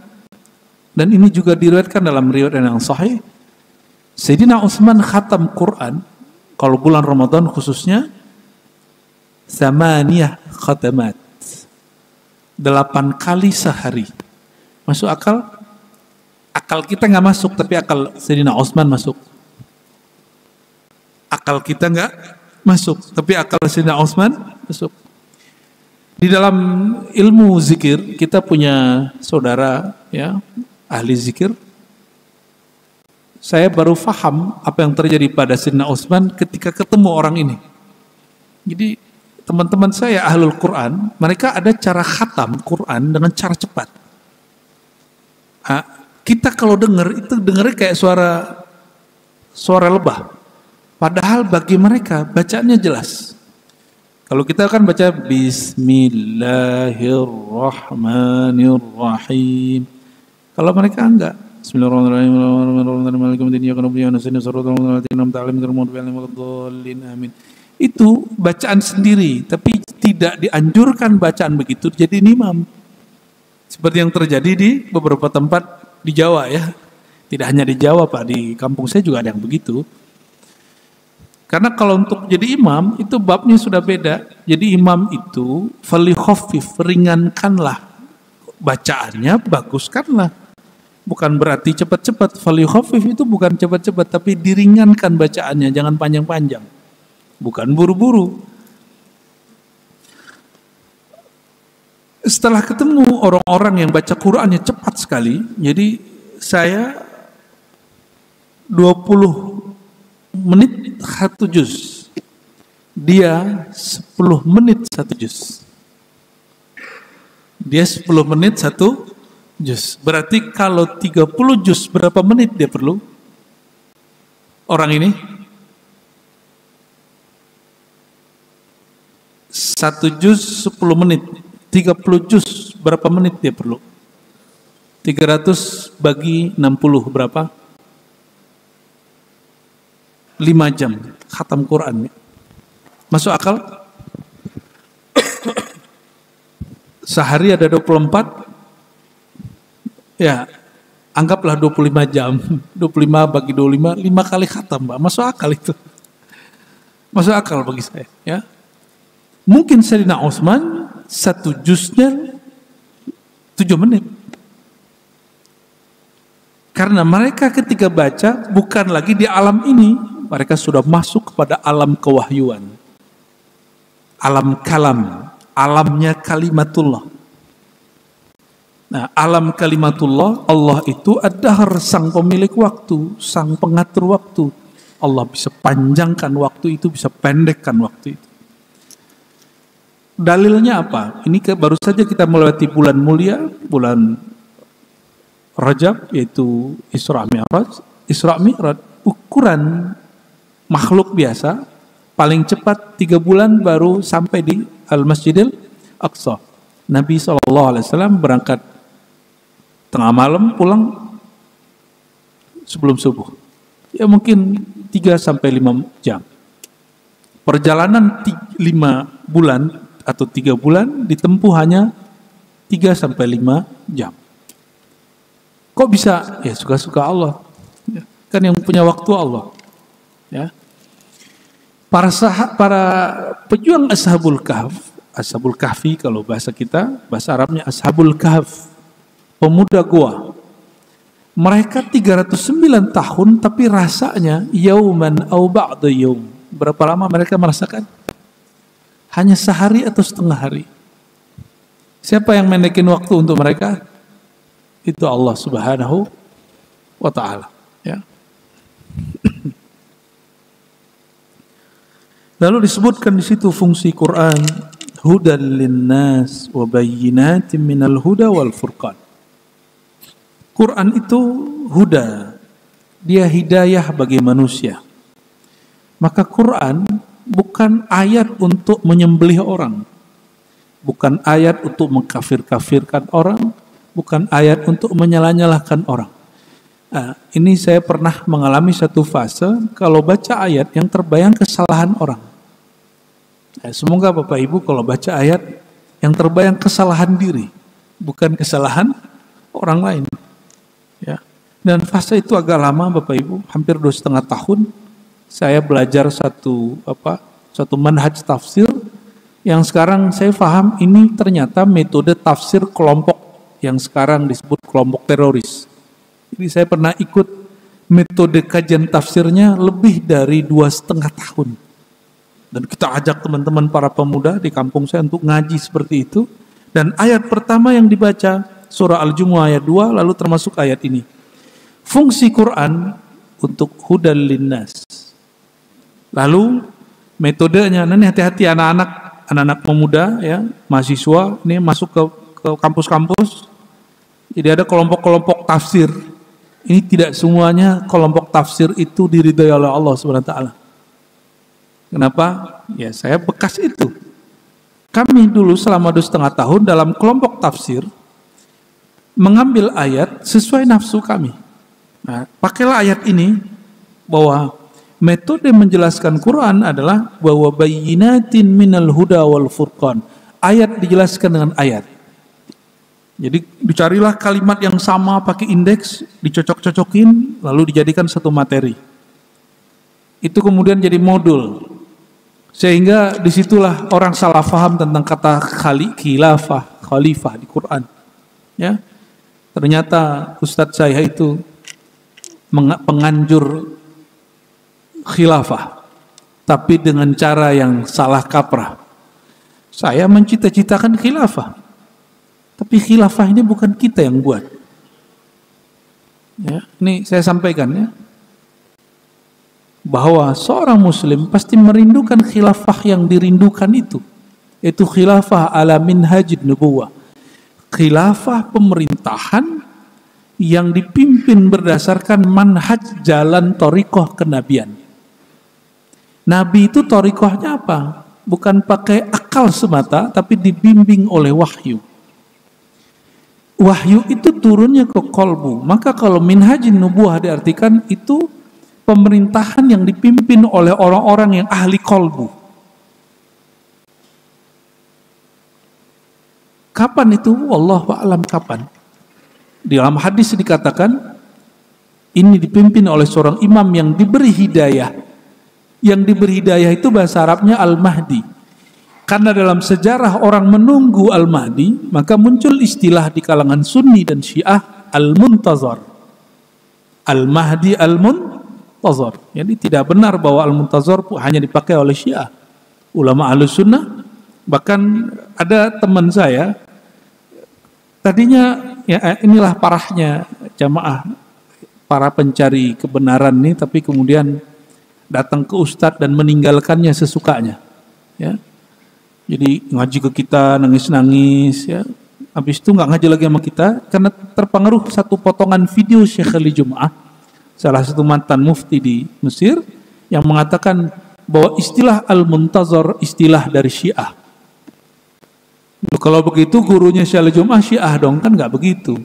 A: Dan ini juga diriwayatkan dalam riwayat yang sahih. Sayyidina Utsman khatam Quran, kalau bulan Ramadan khususnya, 8 khatamat. 8 kali sehari. Masuk akal? Akal kita nggak masuk, tapi akal Sayyidina Utsman masuk. Akal kita nggak masuk, tapi akal Sayyidina Utsman masuk. Di dalam ilmu zikir, kita punya saudara, ya, ahli zikir. Saya baru faham apa yang terjadi pada Sayyidina Utsman ketika ketemu orang ini. Jadi teman-teman saya ahlul Quran, mereka ada cara khatam Quran dengan cara cepat. Nah, kita kalau dengar itu dengarnya kayak suara lebah. Padahal bagi mereka bacaannya jelas. Kalau kita kan baca Bismillahirrahmanirrahim. Kalau mereka enggak. Bismillahirrahmanirrahim. Itu bacaan sendiri, tapi tidak dianjurkan bacaan begitu jadi imam. Seperti yang terjadi di beberapa tempat di Jawa, ya. Tidak hanya di Jawa Pak, di kampung saya juga ada yang begitu. Karena kalau untuk jadi imam itu babnya sudah beda. Jadi imam itu falikhaffif, ringankanlah bacaannya, baguskanlah. Bukan berarti cepat-cepat. Falikhaffif itu bukan cepat-cepat, tapi diringankan bacaannya, jangan panjang-panjang. Bukan buru-buru. Setelah ketemu orang-orang yang baca Qur'annya cepat sekali, jadi saya 20 menit 1 juz. Dia 10 menit 1 juz. Dia 10 menit 1 juz. Berarti kalau 30 juz berapa menit dia perlu? Orang ini 1 juz 10 menit. 30 juz berapa menit dia perlu? 300 bagi 60 berapa? 5 jam khatam Quran. Masuk akal? Sehari ada 24. Ya, anggaplah 25 jam. 25 bagi 25, 5 kali khatam, Pak. Masuk akal itu. Masuk akal bagi saya, ya. Mungkin Sayyidina Utsman 1 juznya 7 menit. Karena mereka ketika baca bukan lagi di alam ini, mereka sudah masuk kepada alam kewahyuan. alam kalam, alamnya kalimatullah. Nah, alam kalimatullah, Allah itu ad-dahr, sang pemilik waktu, sang pengatur waktu. Allah bisa panjangkan waktu itu, bisa pendekkan waktu itu. Dalilnya apa? Ini baru saja kita melewati bulan mulia, bulan Rajab, yaitu Isra Mi'raj. Isra Mi'raj, ukuran makhluk biasa, paling cepat 3 bulan baru sampai di Al-Masjidil Aqsa. Nabi SAW berangkat tengah malam, pulang sebelum subuh. Ya mungkin 3-5 jam. Perjalanan 5 bulan atau 3 bulan ditempuh hanya 3-5 jam. Kok bisa? Ya suka-suka Allah. Ya, kan yang punya waktu Allah. Ya. Para pejuang Ashabul Kahfi kalau bahasa kita, bahasa Arabnya Ashabul Kahf, pemuda gua. Mereka 309 tahun tapi rasanya yauman au ba'da yaum. Berapa lama mereka merasakan? Hanya sehari atau setengah hari. Siapa yang mendekin waktu untuk mereka? Itu Allah Subhanahu wa taala, ya. Lalu disebutkan di situ fungsi Quran, hudan linnas wa bayyinatin minal huda wal furqan. Quran itu huda, dia hidayah bagi manusia. Maka Quran bukan ayat untuk menyembelih orang, bukan ayat untuk mengkafir-kafirkan orang, bukan ayat untuk menyalah-nyalahkan orang. Nah, ini saya pernah mengalami satu fase, kalau baca ayat yang terbayang kesalahan orang. Nah, semoga Bapak Ibu kalau baca ayat yang terbayang kesalahan diri, bukan kesalahan orang lain. Ya. Dan fase itu agak lama Bapak Ibu, hampir 2,5 tahun. Saya belajar satu manhaj tafsir yang sekarang saya paham ini ternyata metode tafsir kelompok yang sekarang disebut kelompok teroris. Jadi saya pernah ikut metode kajian tafsirnya lebih dari 2,5 tahun. Dan kita ajak teman-teman para pemuda di kampung saya untuk ngaji seperti itu. Dan ayat pertama yang dibaca surah Al-Jumu'ah ayat 2, lalu termasuk ayat ini. Fungsi Quran untuk hudal linnas. Lalu metodenya, ini hati-hati anak-anak pemuda ya, mahasiswa ini masuk ke kampus-kampus. Jadi ada kelompok-kelompok tafsir. Ini tidak semuanya kelompok tafsir itu diridhai oleh Allah SWT. Kenapa? Ya saya bekas itu. Kami dulu selama 2,5 tahun dalam kelompok tafsir mengambil ayat sesuai nafsu kami. Nah, pakailah ayat ini bahwa metode menjelaskan Quran adalah bahwa bayyinatin minal huda wal furqan. Ayat dijelaskan dengan ayat. Jadi dicarilah kalimat yang sama pakai indeks, dicocok-cocokin, lalu dijadikan satu materi. Itu kemudian jadi modul. Sehingga disitulah orang salah faham tentang kata khalifah di Quran. Ya, ternyata Ustadz saya itu penganjur khilafah, tapi dengan cara yang salah kaprah. Saya mencita-citakan khilafah, tapi khilafah ini bukan kita yang buat. Ya, ini saya sampaikan ya, bahwa seorang muslim pasti merindukan khilafah yang dirindukan itu, yaitu khilafah ala minhajid nubuwah, khilafah pemerintahan yang dipimpin berdasarkan manhaj jalan thariqah kenabian. Nabi itu thariqahnya apa? Bukan pakai akal semata, tapi dibimbing oleh wahyu. Wahyu itu turunnya ke kolbu. Maka kalau minhajin nubuwah diartikan itu pemerintahan yang dipimpin oleh orang-orang yang ahli kolbu. Kapan itu? Wallahu a'lam kapan. Di dalam hadis dikatakan ini dipimpin oleh seorang imam yang diberi hidayah. Yang diberi hidayah itu bahasa Arabnya Al-Mahdi. Karena dalam sejarah orang menunggu Al-Mahdi, maka muncul istilah di kalangan Sunni dan Syiah Al-Muntazar. Al-Mahdi Al-Muntazar. Jadi tidak benar bahwa Al-Muntazar hanya dipakai oleh Syiah. Ulama Ahlus Sunnah Bahkan ada teman saya, tadinya ya inilah parahnya jamaah, para pencari kebenaran nih, tapi kemudian datang ke ustadz dan meninggalkannya sesukanya. Ya, jadi ngaji ke kita nangis-nangis, ya. Habis itu nggak ngaji lagi sama kita karena terpengaruh satu potongan video Syekh Ali Jum'ah, salah satu mantan mufti di Mesir, yang mengatakan bahwa istilah Al-Muntazar istilah dari Syiah. Kalau begitu gurunya Syekh Ali Jum'ah Syiah dong, kan nggak begitu.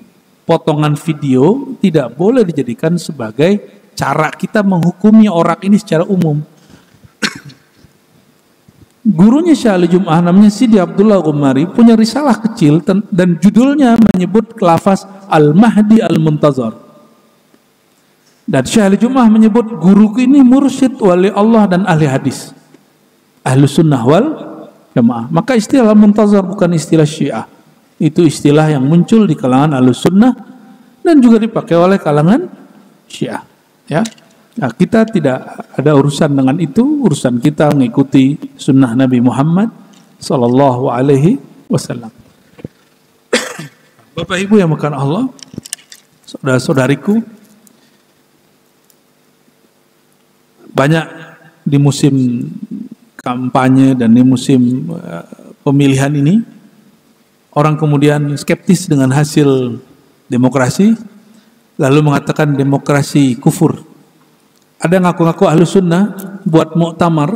A: Potongan video tidak boleh dijadikan sebagai cara kita menghukumi orang ini secara umum. Gurunya Syekh Ali Jum'ah namanya Sidi Abdullah Ghumari punya risalah kecil dan judulnya menyebut lafaz Al-Mahdi Al-Muntazar. Dan Syekh Ali Jum'ah menyebut guruku ini mursyid wali Allah dan ahli hadis, ahlu sunnah wal jamaah. Maka istilah Al-Muntazar bukan istilah Syiah, itu istilah yang muncul di kalangan ahlu sunnah dan juga dipakai oleh kalangan Syiah. Ya. Nah, kita tidak ada urusan dengan itu, urusan kita mengikuti sunnah Nabi Muhammad Sallallahu Alaihi Wasallam. Bapak Ibu yang makan Allah, saudara-saudariku, banyak di musim kampanye dan di musim pemilihan ini, orang kemudian skeptis dengan hasil demokrasi, lalu mengatakan demokrasi kufur. Ada ngaku-ngaku ahlu sunnah buat muktamar,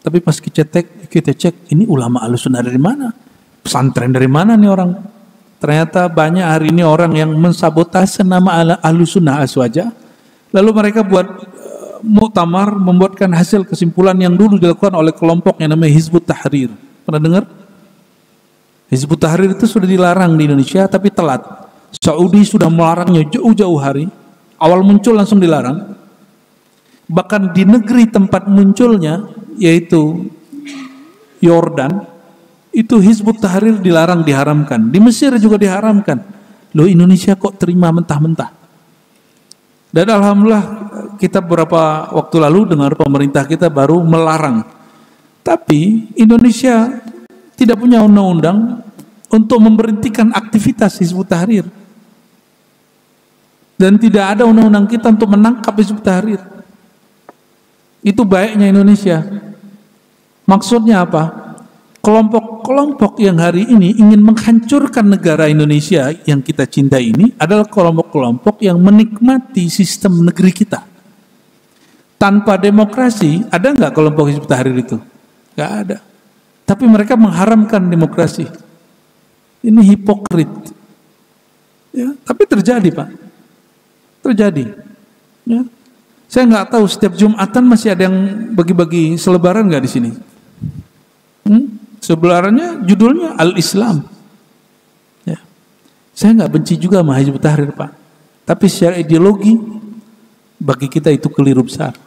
A: tapi pas kita cek ini ulama ahlu sunnah dari mana, pesantren dari mana nih orang. Ternyata banyak hari ini orang yang mensabotase nama ahlu sunnah aswaja, lalu mereka buat muktamar, membuatkan hasil kesimpulan yang dulu dilakukan oleh kelompok yang namanya Hizbut Tahrir. Pernah dengar? Hizbut Tahrir itu sudah dilarang di Indonesia tapi telat. Saudi sudah melarangnya jauh-jauh hari, awal muncul langsung dilarang. Bahkan di negeri tempat munculnya, yaitu Yordan, itu Hizbut Tahrir dilarang, diharamkan. Di Mesir juga diharamkan. Loh, Indonesia kok terima mentah-mentah? Dan alhamdulillah kita beberapa waktu lalu dengar pemerintah kita baru melarang. Tapi Indonesia tidak punya undang-undang untuk memberhentikan aktivitas Hizbut Tahrir. Dan tidak ada undang-undang kita untuk menangkap Hizbut Tahrir. Itu baiknya Indonesia. Maksudnya apa? Kelompok-kelompok yang hari ini ingin menghancurkan negara Indonesia yang kita cintai ini adalah kelompok-kelompok yang menikmati sistem negeri kita. Tanpa demokrasi, ada nggak kelompok Hizbut Tahrir itu? Nggak ada. Tapi mereka mengharamkan demokrasi. Ini hipokrit. Ya, tapi terjadi, Pak. Terjadi. Ya. Saya nggak tahu setiap Jumatan masih ada yang bagi-bagi selebaran nggak di sini? Selebarannya judulnya Al-Islam. Ya. Saya nggak benci juga sama Hizbut Tahrir, Pak. Tapi secara ideologi bagi kita itu keliru besar.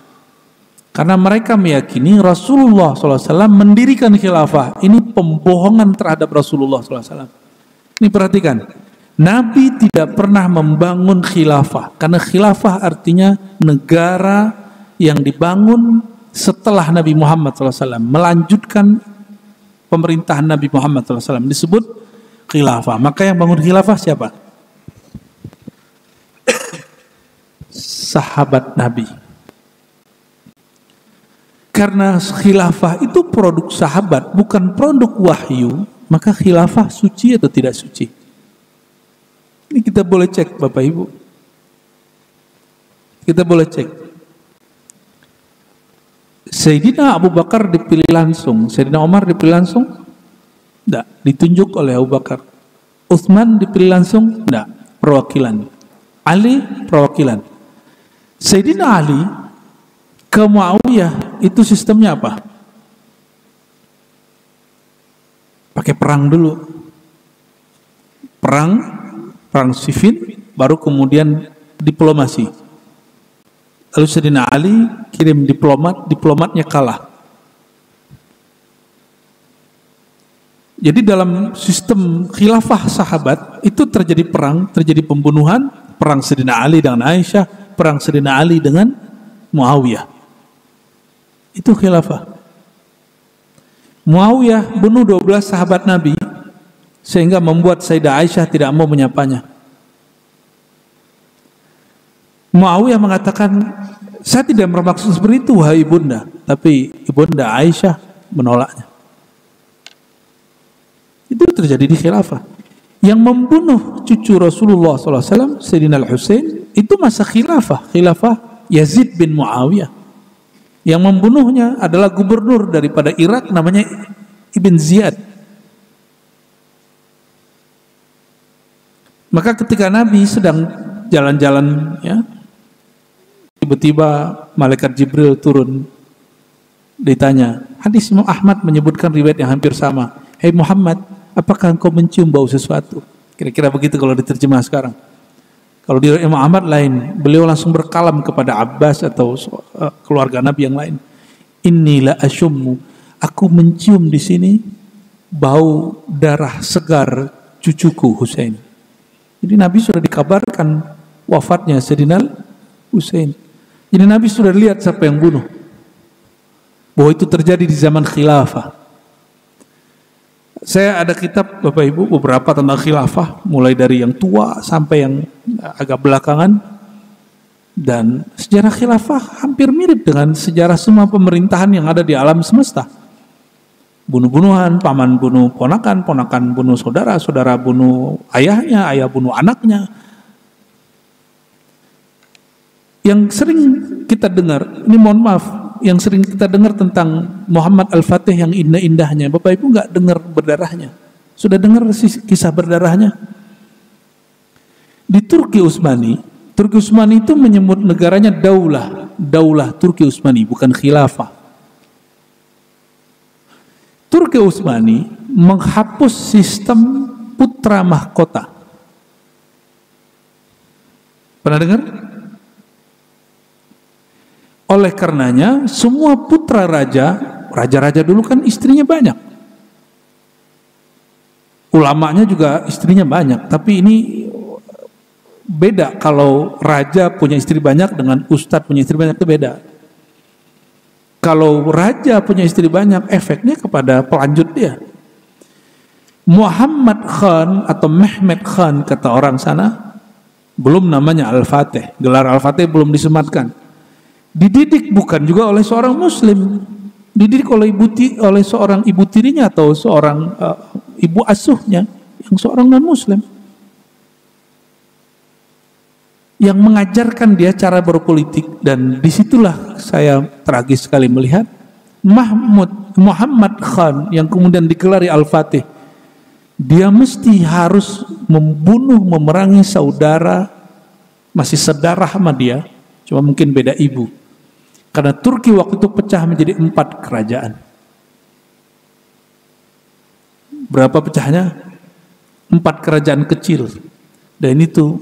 A: Karena mereka meyakini Rasulullah SAW mendirikan khilafah. Ini pembohongan terhadap Rasulullah SAW. Ini perhatikan. Nabi tidak pernah membangun khilafah, karena khilafah artinya negara yang dibangun setelah Nabi Muhammad SAW, melanjutkan pemerintahan Nabi Muhammad SAW, disebut khilafah. Maka yang bangun khilafah siapa? Sahabat Nabi. Karena khilafah itu produk sahabat, bukan produk wahyu, maka khilafah suci atau tidak suci? Ini kita boleh cek, Bapak Ibu. Kita boleh cek. Sayyidina Abu Bakar dipilih langsung, Sayyidina Umar dipilih langsung? Tidak, ditunjuk oleh Abu Bakar. Utsman dipilih langsung? Tidak, perwakilan. Ali perwakilan. Sayyidina Ali ke Muawiyah itu sistemnya apa? Pakai perang dulu. Perang Siffin, baru kemudian diplomasi. Lalu Sayyidina Ali kirim diplomat, diplomatnya kalah. Jadi dalam sistem khilafah sahabat itu terjadi perang, terjadi pembunuhan, perang Sayyidina Ali dengan Aisyah, perang Sayyidina Ali dengan Muawiyah. Itu khilafah. Muawiyah bunuh 12 sahabat Nabi sehingga membuat Sayyidah Aisyah tidak mau menyapanya. Muawiyah mengatakan, saya tidak bermaksud seperti itu wahai ibunda, tapi ibunda Aisyah menolaknya. Itu terjadi di khilafah. Yang membunuh cucu Rasulullah SAW, Sayyidina Al-Husain, itu masa khilafah Yazid bin Muawiyah. Yang membunuhnya adalah gubernur daripada Irak namanya Ibn Ziyad. Maka ketika Nabi sedang jalan-jalan, ya, tiba-tiba malaikat Jibril turun, ditanya, hadis Imam Ahmad menyebutkan riwayat yang hampir sama. Hei Muhammad, apakah engkau mencium bau sesuatu? Kira-kira begitu kalau diterjemah sekarang. Kalau di Imam Ahmad lain, beliau langsung berkalam kepada Abbas atau keluarga Nabi yang lain. Inilah asyummu, aku mencium di sini bau darah segar cucuku Husain. Jadi Nabi sudah dikabarkan wafatnya Sayyidina Husain. Jadi Nabi sudah lihat siapa yang bunuh. Bahwa itu terjadi di zaman khilafah. Saya ada kitab Bapak Ibu beberapa tentang khilafah, mulai dari yang tua sampai yang agak belakangan. Dan sejarah khilafah hampir mirip dengan sejarah semua pemerintahan yang ada di alam semesta. Bunuh-bunuhan, paman bunuh ponakan, ponakan bunuh saudara, saudara bunuh ayahnya, ayah bunuh anaknya. Yang sering kita dengar, ini mohon maaf, yang sering kita dengar tentang Muhammad Al-Fatih yang indah-indahnya, Bapak Ibu nggak dengar berdarahnya? Sudah dengar kisah berdarahnya? Di Turki Utsmani itu menyebut negaranya daulah Turki Utsmani, bukan khilafah. Turki Utsmani menghapus sistem putra mahkota. Pernah dengar? Oleh karenanya, semua putra raja dulu kan istrinya banyak. Ulamanya juga istrinya banyak. Tapi ini beda kalau raja punya istri banyak dengan ustadz punya istri banyak, itu beda. Kalau raja punya istri banyak, efeknya kepada pelanjut dia. Muhammad Khan atau Mehmet Khan kata orang sana, belum namanya Al-Fatih. Gelar Al-Fatih belum disematkan. Dididik bukan juga oleh seorang muslim, dididik oleh seorang ibu tirinya atau seorang ibu asuhnya yang seorang non muslim, yang mengajarkan dia cara berpolitik. Dan disitulah saya tragis sekali melihat Muhammad Khan yang kemudian digelari Al-Fatih, dia mesti harus membunuh, memerangi saudara masih sedarah sama dia, cuma mungkin beda ibu. Karena Turki waktu itu pecah menjadi 4 kerajaan. Berapa pecahnya? 4 kerajaan kecil. Dan itu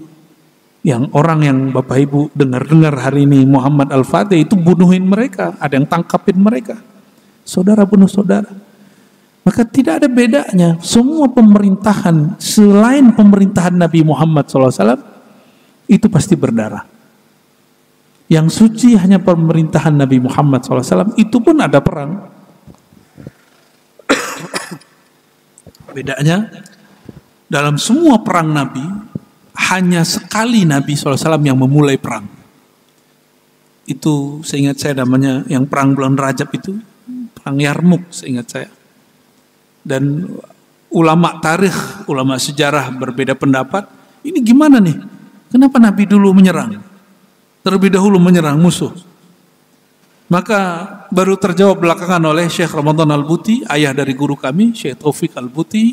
A: yang orang yang Bapak Ibu dengar hari ini Muhammad Al-Fatih itu bunuhin mereka, ada yang tangkapin mereka. Saudara bunuh saudara. Maka tidak ada bedanya. Semua pemerintahan selain pemerintahan Nabi Muhammad SAW itu pasti berdarah. Yang suci hanya pemerintahan Nabi Muhammad SAW, itu pun ada perang. Bedanya, dalam semua perang Nabi, hanya sekali Nabi SAW yang memulai perang. Itu seingat saya namanya, yang perang bulan Rajab itu, perang Yarmuk seingat saya. Dan ulama tarikh, ulama sejarah berbeda pendapat, ini gimana nih? Kenapa Nabi dulu menyerang? Terlebih dahulu menyerang musuh. Maka baru terjawab belakangan oleh Syekh Ramadan Al-Buti, ayah dari guru kami, Syekh Taufik Al-Buti,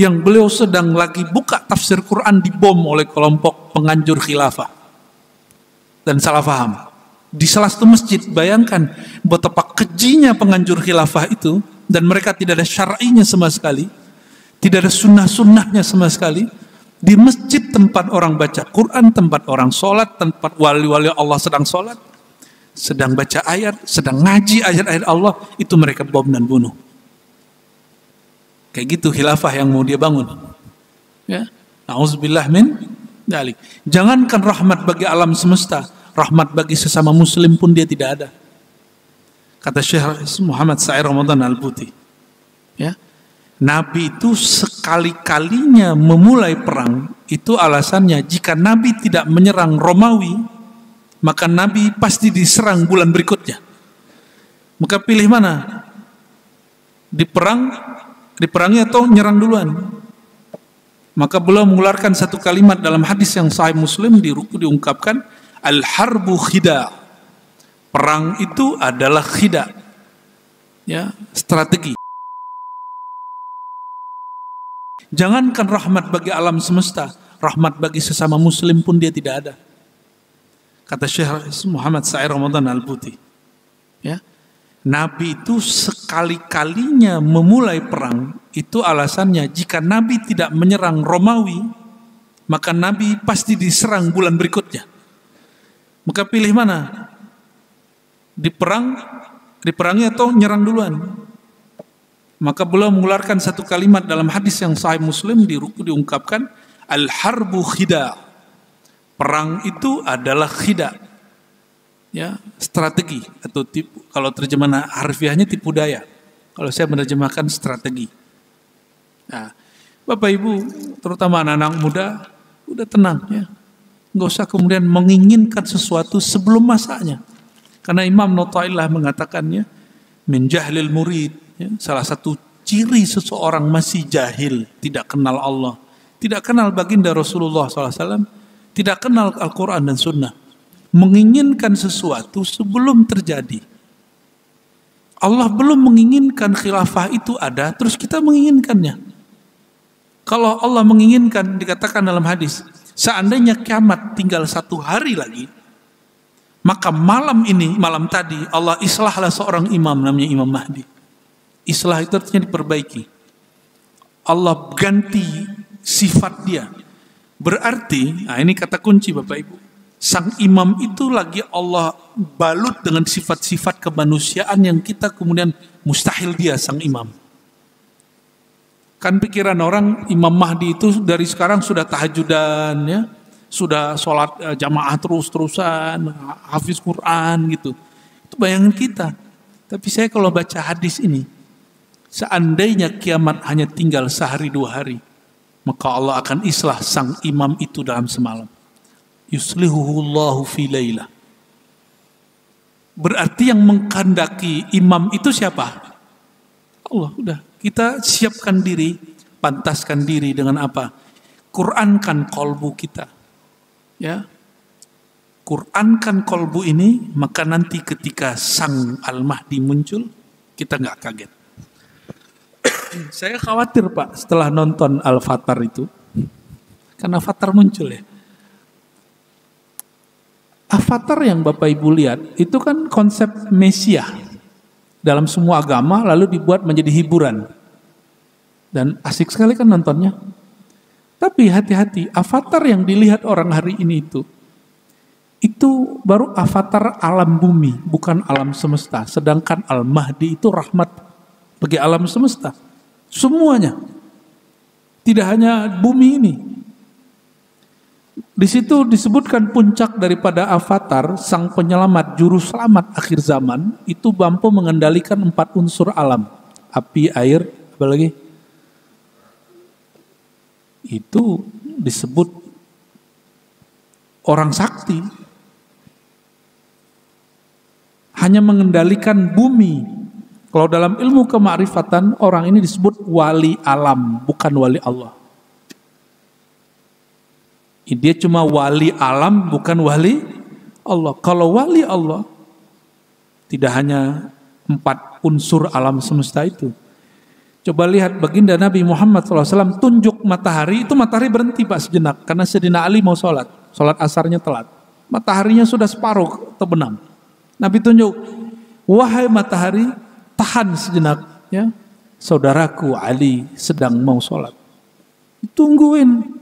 A: yang beliau sedang lagi buka tafsir Quran dibom oleh kelompok penganjur khilafah dan salah faham di salah satu masjid. Bayangkan betapa kejinya penganjur khilafah itu, dan mereka tidak ada syar'inya sama sekali, tidak ada sunnah-sunnahnya sama sekali. Di masjid tempat orang baca Quran, tempat orang sholat, tempat wali-wali Allah sedang sholat, sedang baca ayat, sedang ngaji ayat-ayat Allah, itu mereka bom dan bunuh. Kayak gitu khilafah yang mau dia bangun. Ya, na'udzubillah min dzalik. Jangankan rahmat bagi alam semesta, rahmat bagi sesama muslim pun dia tidak ada. Kata Syekh Muhammad Sa'id Ramadan Al-Buti. Ya. Nabi itu sekali-kalinya memulai perang, itu alasannya jika Nabi tidak menyerang Romawi, maka Nabi pasti diserang bulan berikutnya. Maka pilih mana? Diperangi atau nyerang duluan? Maka beliau mengeluarkan satu kalimat dalam hadis yang sahih Muslim, diungkapkan, al-harbu khida. Perang itu adalah khida. Ya, strategi. Jangankan rahmat bagi alam semesta, rahmat bagi sesama muslim pun dia tidak ada. Kata Syekh Muhammad Sa'ir Ramadan Al-Buti. Ya. Nabi itu sekali-kalinya memulai perang, itu alasannya jika Nabi tidak menyerang Romawi, maka Nabi pasti diserang bulan berikutnya. Maka pilih mana? Diperangi atau nyerang duluan? Maka beliau mengeluarkan satu kalimat dalam hadis yang sahih Muslim, diungkapkan, al-harbu khida. Perang itu adalah khida. Ya, strategi atau tipu. Kalau terjemahan harfiahnya tipu daya. Kalau saya menerjemahkan strategi. Nah, Bapak Ibu, terutama anak-anak muda, udah tenang ya. Nggak usah kemudian menginginkan sesuatu sebelum masanya. Karena Imam Nu'taillah mengatakannya, min jahlil murid. Ya, salah satu ciri seseorang masih jahil, tidak kenal Allah, tidak kenal baginda Rasulullah SAW, tidak kenal Al-Quran dan Sunnah, menginginkan sesuatu sebelum terjadi. Allah belum menginginkan khilafah itu ada, terus kita menginginkannya. Kalau Allah menginginkan, dikatakan dalam hadis, seandainya kiamat tinggal 1 hari lagi, maka malam tadi Allah islahlah seorang imam namanya Imam Mahdi. Islah itu artinya diperbaiki. Allah ganti sifat dia. Berarti, nah ini kata kunci Bapak Ibu. Sang imam itu lagi Allah balut dengan sifat-sifat kemanusiaan yang kita kemudian mustahil dia sang imam. Kan pikiran orang Imam Mahdi itu dari sekarang sudah tahajudan ya. Sudah sholat jamaah terus-terusan, hafiz Quran gitu. Itu bayangan kita. Tapi saya kalau baca hadis ini, seandainya kiamat hanya tinggal 1-2 hari, maka Allah akan islah sang imam itu dalam semalam. Yuslihuhullahu fi lailah. Berarti yang mengkehendaki imam itu siapa? Allah. Udah, kita siapkan diri, pantaskan diri dengan apa? Qurankan kolbu kita. Ya, Qurankan kolbu ini, maka nanti ketika sang Al-Mahdi muncul, kita nggak kaget. Saya khawatir Pak, setelah nonton Al-Fatar itu, karena Fatar muncul ya. Avatar yang Bapak Ibu lihat, itu kan konsep Mesiah dalam semua agama, lalu dibuat menjadi hiburan. Dan asik sekali kan nontonnya. Tapi hati-hati, avatar yang dilihat orang hari ini itu baru avatar alam bumi, bukan alam semesta. Sedangkan Al-Mahdi itu rahmat bagi alam semesta. Semuanya. Tidak hanya bumi ini. Di situ disebutkan puncak daripada avatar, sang penyelamat, juru selamat akhir zaman, itu mampu mengendalikan 4 unsur alam. Api, air, apa lagi? Itu disebut orang sakti. Hanya mengendalikan bumi. Kalau dalam ilmu kemakrifatan, orang ini disebut wali alam, bukan wali Allah. Dia cuma wali alam, bukan wali Allah. Kalau wali Allah, tidak hanya 4 unsur alam semesta itu. Coba lihat baginda Nabi Muhammad SAW tunjuk matahari, itu matahari berhenti Pak sejenak. Karena Sayyidina Ali mau sholat asarnya telat. Mataharinya sudah separuh terbenam. Nabi tunjuk, wahai matahari, tahan sejenak. Ya, saudaraku Ali sedang mau sholat. Tungguin.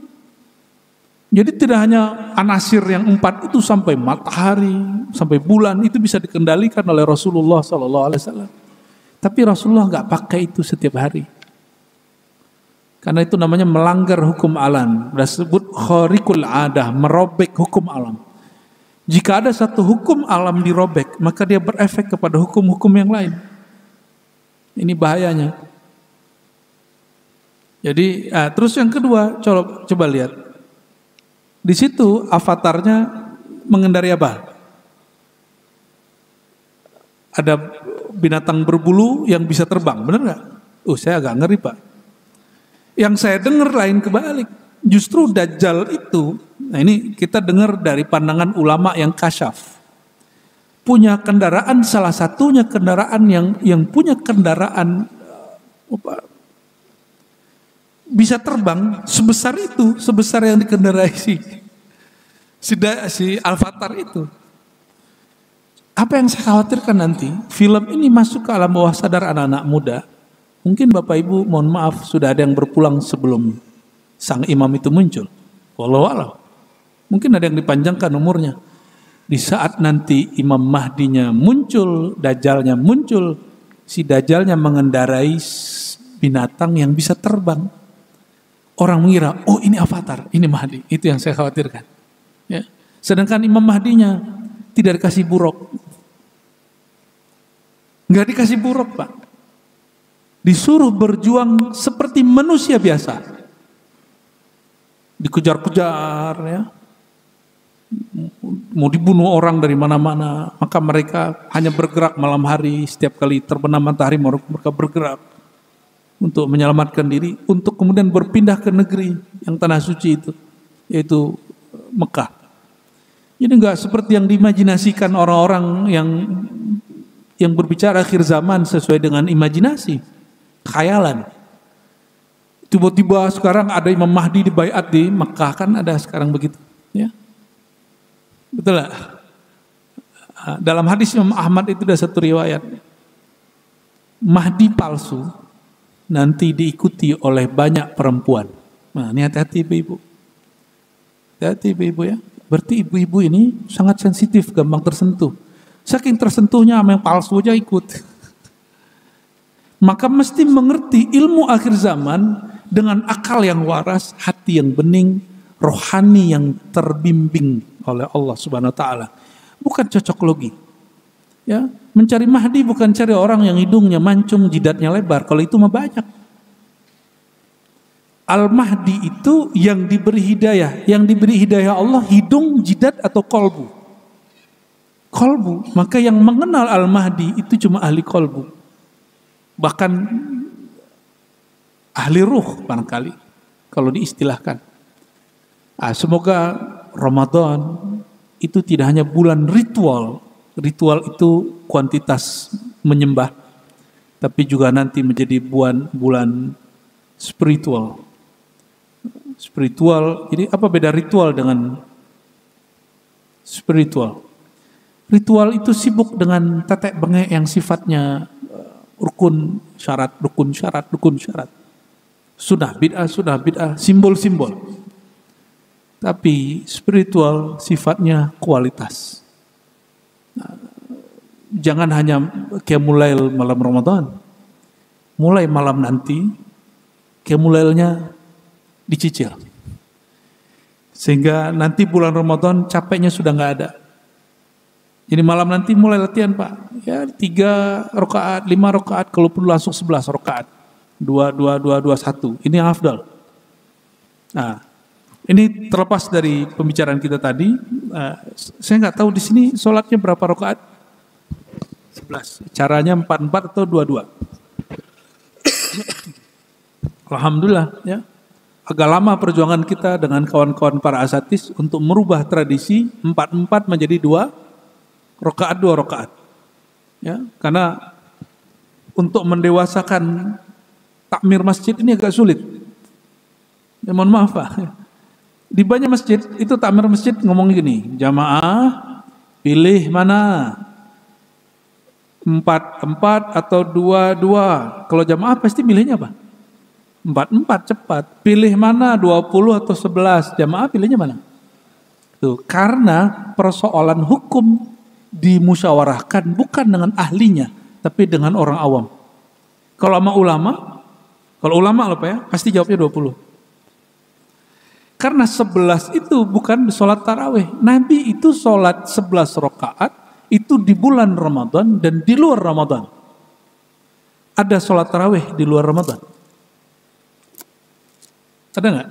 A: Jadi tidak hanya anasir yang 4 itu, sampai matahari, sampai bulan, itu bisa dikendalikan oleh Rasulullah SAW. Tapi Rasulullah nggak pakai itu setiap hari. Karena itu namanya melanggar hukum alam. Disebut khariqul adah, merobek hukum alam. Jika ada satu hukum alam dirobek, maka dia berefek kepada hukum-hukum yang lain. Ini bahayanya. Jadi, terus yang kedua, coba lihat. Di situ avatarnya mengendari apa? Ada binatang berbulu yang bisa terbang, benar nggak? Saya agak ngeri Pak. Yang saya dengar lain kebalik. Justru Dajjal itu, nah ini kita dengar dari pandangan ulama yang kasyaf. Punya kendaraan, salah satunya kendaraan yang punya kendaraan bisa terbang sebesar itu, sebesar yang dikendarai si Alfatar itu. Apa yang saya khawatirkan nanti, film ini masuk ke alam bawah sadar anak-anak muda. Mungkin Bapak Ibu, mohon maaf, sudah ada yang berpulang sebelum sang imam itu muncul. Wallahu a'lam. Mungkin ada yang dipanjangkan umurnya. Di saat nanti Imam Mahdinya muncul, Dajjalnya muncul, si Dajjalnya mengendarai binatang yang bisa terbang. Orang mengira, oh ini avatar, ini Mahdi. Itu yang saya khawatirkan. Ya. Sedangkan Imam Mahdinya tidak dikasih buruk. Nggak dikasih buruk Pak. Disuruh berjuang seperti manusia biasa. Dikejar-kejar ya. Mau dibunuh orang dari mana-mana. Maka mereka hanya bergerak malam hari. Setiap kali terbenam matahari mereka bergerak. Untuk menyelamatkan diri. Untuk kemudian berpindah ke negeri yang tanah suci itu. Yaitu Mekah. Jadi enggak seperti yang diimajinasikan orang-orang yang berbicara akhir zaman sesuai dengan imajinasi, khayalan. Tiba-tiba sekarang ada Imam Mahdi dibaiat di Mekah, kan ada sekarang begitu, ya. Betul lah. Dalam hadis Imam Ahmad itu ada satu riwayat, Mahdi palsu nanti diikuti oleh banyak perempuan. Nah, ini hati-hati ibu-ibu. Hati-hati ibu-ibu ya. Berarti ibu-ibu ini sangat sensitif, gampang tersentuh. Saking tersentuhnya sama yang palsu aja ikut. Maka mesti mengerti ilmu akhir zaman dengan akal yang waras, hati yang bening, rohani yang terbimbing oleh Allah Subhanahu wa taala. Bukan cocok logi. Ya, mencari Mahdi bukan cari orang yang hidungnya mancung, jidatnya lebar. Kalau itu mah banyak. Al-Mahdi itu yang diberi hidayah. Yang diberi hidayah Allah hidung, jidat atau kolbu. Kolbu. Maka yang mengenal Al-Mahdi itu cuma ahli kolbu. Bahkan ahli ruh barangkali. Kalau diistilahkan. Semoga Ramadan itu tidak hanya bulan ritual. Ritual itu kuantitas menyembah. Tapi juga nanti menjadi bulan spiritual. Spiritual, jadi apa beda ritual dengan spiritual? Ritual itu sibuk dengan tetek bengek yang sifatnya rukun syarat. Sudah bid'ah, simbol-simbol. Tapi spiritual sifatnya kualitas. Jangan hanya qiyamul malam Ramadan. Mulai malam nanti, qiyamul dicicil. Sehingga nanti bulan Ramadan capeknya sudah nggak ada. Jadi malam nanti mulai latihan Pak. Ya 3 rakaat, 5 rakaat, kalau perlu langsung 11 rakaat. 2, 1. Ini yang afdal. Nah, ini terlepas dari pembicaraan kita tadi. Saya nggak tahu di sini sholatnya berapa rakaat? 11. Caranya 4 atau 2. Alhamdulillah ya. Agak lama perjuangan kita dengan kawan-kawan para asatis untuk merubah tradisi 4 menjadi 2 rakaat. Ya, karena untuk mendewasakan takmir masjid ini agak sulit. Ya, mohon maaf Pak. Di banyak masjid itu takmir masjid ngomong gini, jamaah pilih mana? 4 atau 2. Kalau jamaah pasti milihnya apa? 4 cepat. Pilih mana 20 atau 11? Jamaah pilihnya mana? Tuh, karena persoalan hukum dimusyawarahkan bukan dengan ahlinya, tapi dengan orang awam. Kalau ulama loh Pak ya, pasti jawabnya 20. Karena 11 itu bukan sholat tarawih. Nabi itu sholat 11 rakaat itu di bulan Ramadan dan di luar Ramadan. Ada sholat tarawih di luar Ramadan. Ada nggak?